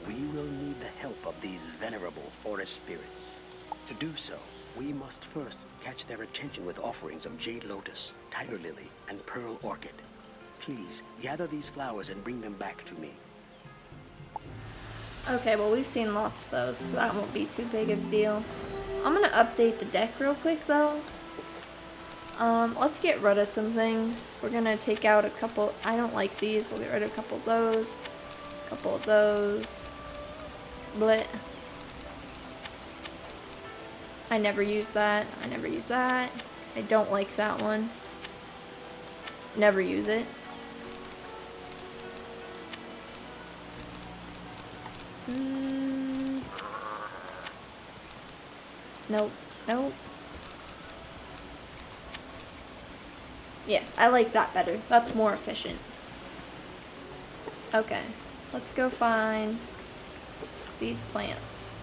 We will need the help of these venerable forest spirits. To do so, we must first catch their attention with offerings of Jade Lotus, Tiger Lily, and Pearl Orchid. Please, gather these flowers and bring them back to me.
Okay, well we've seen lots of those, so that won't be too big of a deal. I'm gonna update the deck real quick though. Let's get rid of some things. We're gonna take out a couple, I don't like these, we'll get rid of a couple of those. A couple of those. Blech. I never use that. I never use that. I don't like that one. Never use it. Nope. Nope. Yes, I like that better. That's more efficient. Okay. Let's go find these plants.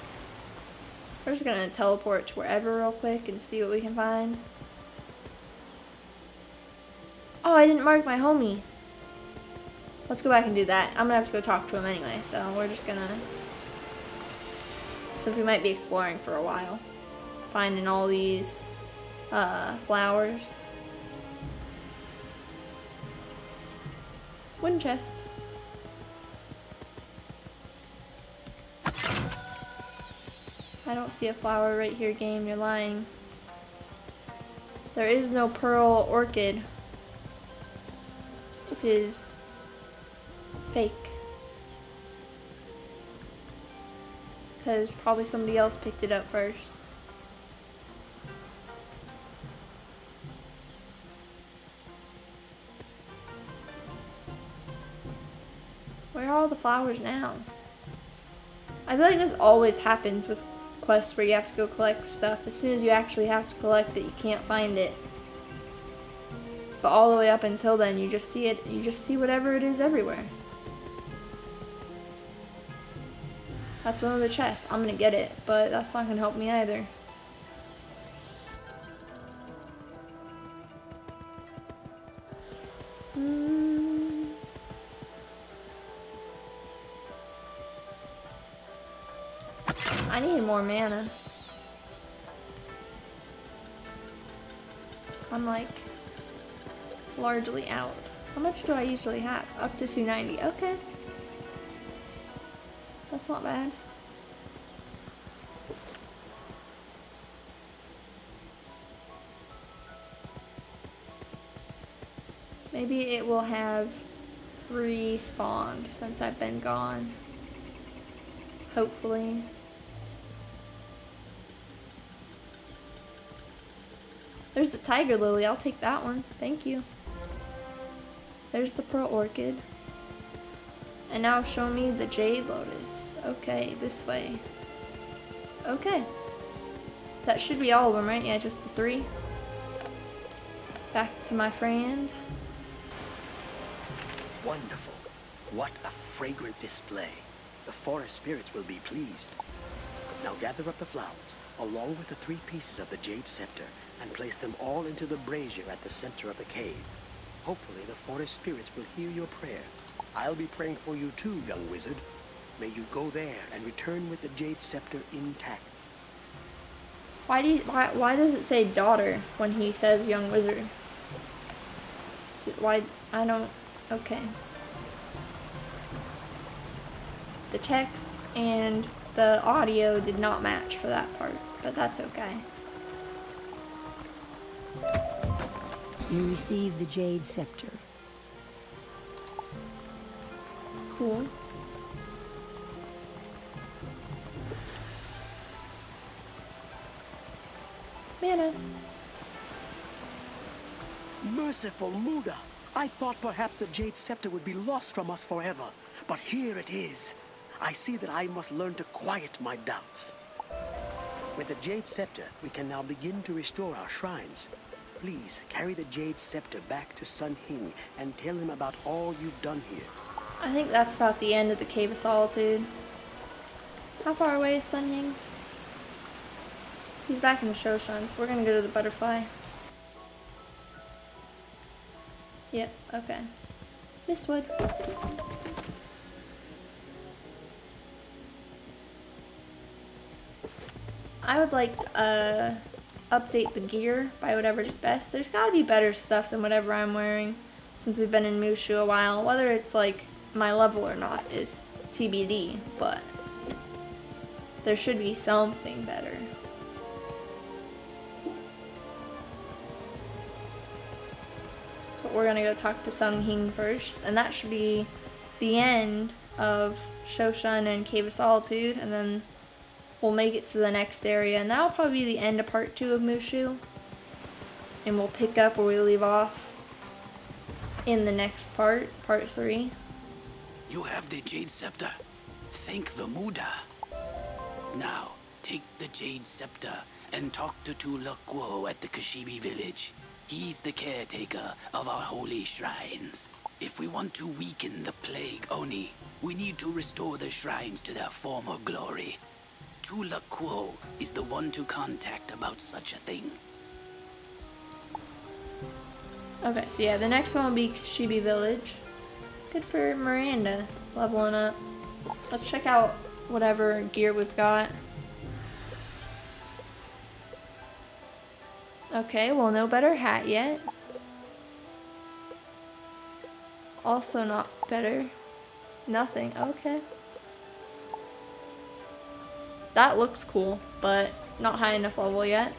We're just gonna teleport to wherever real quick and see what we can find. Oh, I didn't mark my homie. Let's go back and do that. I'm gonna have to go talk to him anyway, so we're just gonna, since we might be exploring for a while, finding all these flowers. Wooden chest. I don't see a flower right here, game. You're lying. There is no pearl orchid. It is fake. Because probably somebody else picked it up first. Where are all the flowers now? I feel like this always happens with quests where you have to go collect stuff. As soon as you actually have to collect it, you can't find it. But all the way up until then, you just see it. You just see whatever it is everywhere. That's another chest. I'm gonna get it, but that's not gonna help me either. I need more mana. I'm like largely out. How much do I usually have? Up to 290. Okay. That's not bad. Maybe it will have respawned since I've been gone. Hopefully. There's the tiger lily. I'll take that one. Thank you. There's the pearl orchid. And now show me the jade lotus. Okay, this way. Okay. That should be all of them, right? Yeah, just the 3. Back to my friend.
Wonderful. What a fragrant display. The forest spirits will be pleased. Now gather up the flowers, along with the 3 pieces of the Jade Scepter, and place them all into the brazier at the center of the cave. Hopefully the forest spirits will hear your prayers. I'll be praying for you too, young wizard. May you go there and return with the Jade Scepter intact.
Why does it say daughter when he says young wizard? Why? I don't... Okay. The text and the audio did not match for that part, but that's okay.
You receive the Jade Scepter.
Cool. Mana.
Merciful Muda! I thought perhaps the Jade Scepter would be lost from us forever, but here it is. I see that I must learn to quiet my doubts. With the Jade Scepter, we can now begin to restore our shrines. Please carry the Jade Scepter back to Sun Hing and tell him about all you've done here.
I think that's about the end of the Cave of Solitude. How far away is Sun Hing? He's back in the Shoshan, so we're gonna go to the butterfly. Yep, okay. Mistwood. I would like to update the gear by whatever's best. There's gotta be better stuff than whatever I'm wearing since we've been in Mooshu a while. Whether it's like my level or not is TBD, but there should be something better. But we're gonna go talk to Sun Hing first, and that should be the end of Shoshan and Cave of Solitude, and then we'll make it to the next area, and that'll probably be the end of part 2 of Mooshu, and we'll pick up where we leave off in the next part, part 3.
You have the Jade Scepter. Thank the Muda. Now, take the Jade Scepter and talk to Tula Kuo at the Kashibi village. He's the caretaker of our holy shrines. If we want to weaken the Plague Oni, we need to restore the shrines to their former glory. Tula Kuo is the one to contact about such a thing.
Okay, so yeah, the next one will be Kashibi village. Good for Miranda, leveling up. Let's check out whatever gear we've got. Okay, well, no better hat yet. Also not better. Nothing, okay. That looks cool, but not high enough level yet.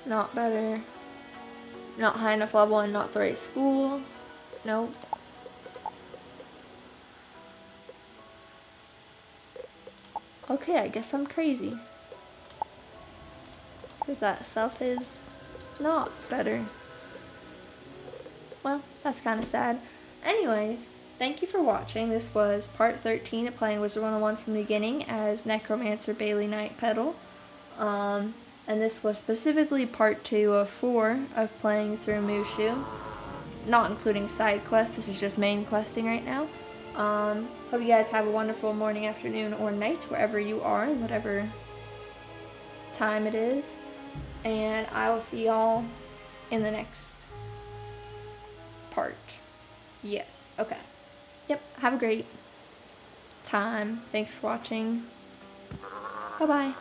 Not better. Not high enough level and not the right school. Nope. Okay, I guess I'm crazy. Because that stuff is not better. Well, that's kind of sad. Anyways, thank you for watching. This was part 13 of playing Wizard101 from the beginning as Necromancer Bailey NightPetal. And this was specifically part 2 of 4 of playing through Mooshu. Not including side quests, this is just main questing right now. Hope you guys have a wonderful morning, afternoon, or night, wherever you are, and whatever time it is. And I will see y'all in the next part. Yes, okay. Yep, have a great time. Thanks for watching. Bye-bye.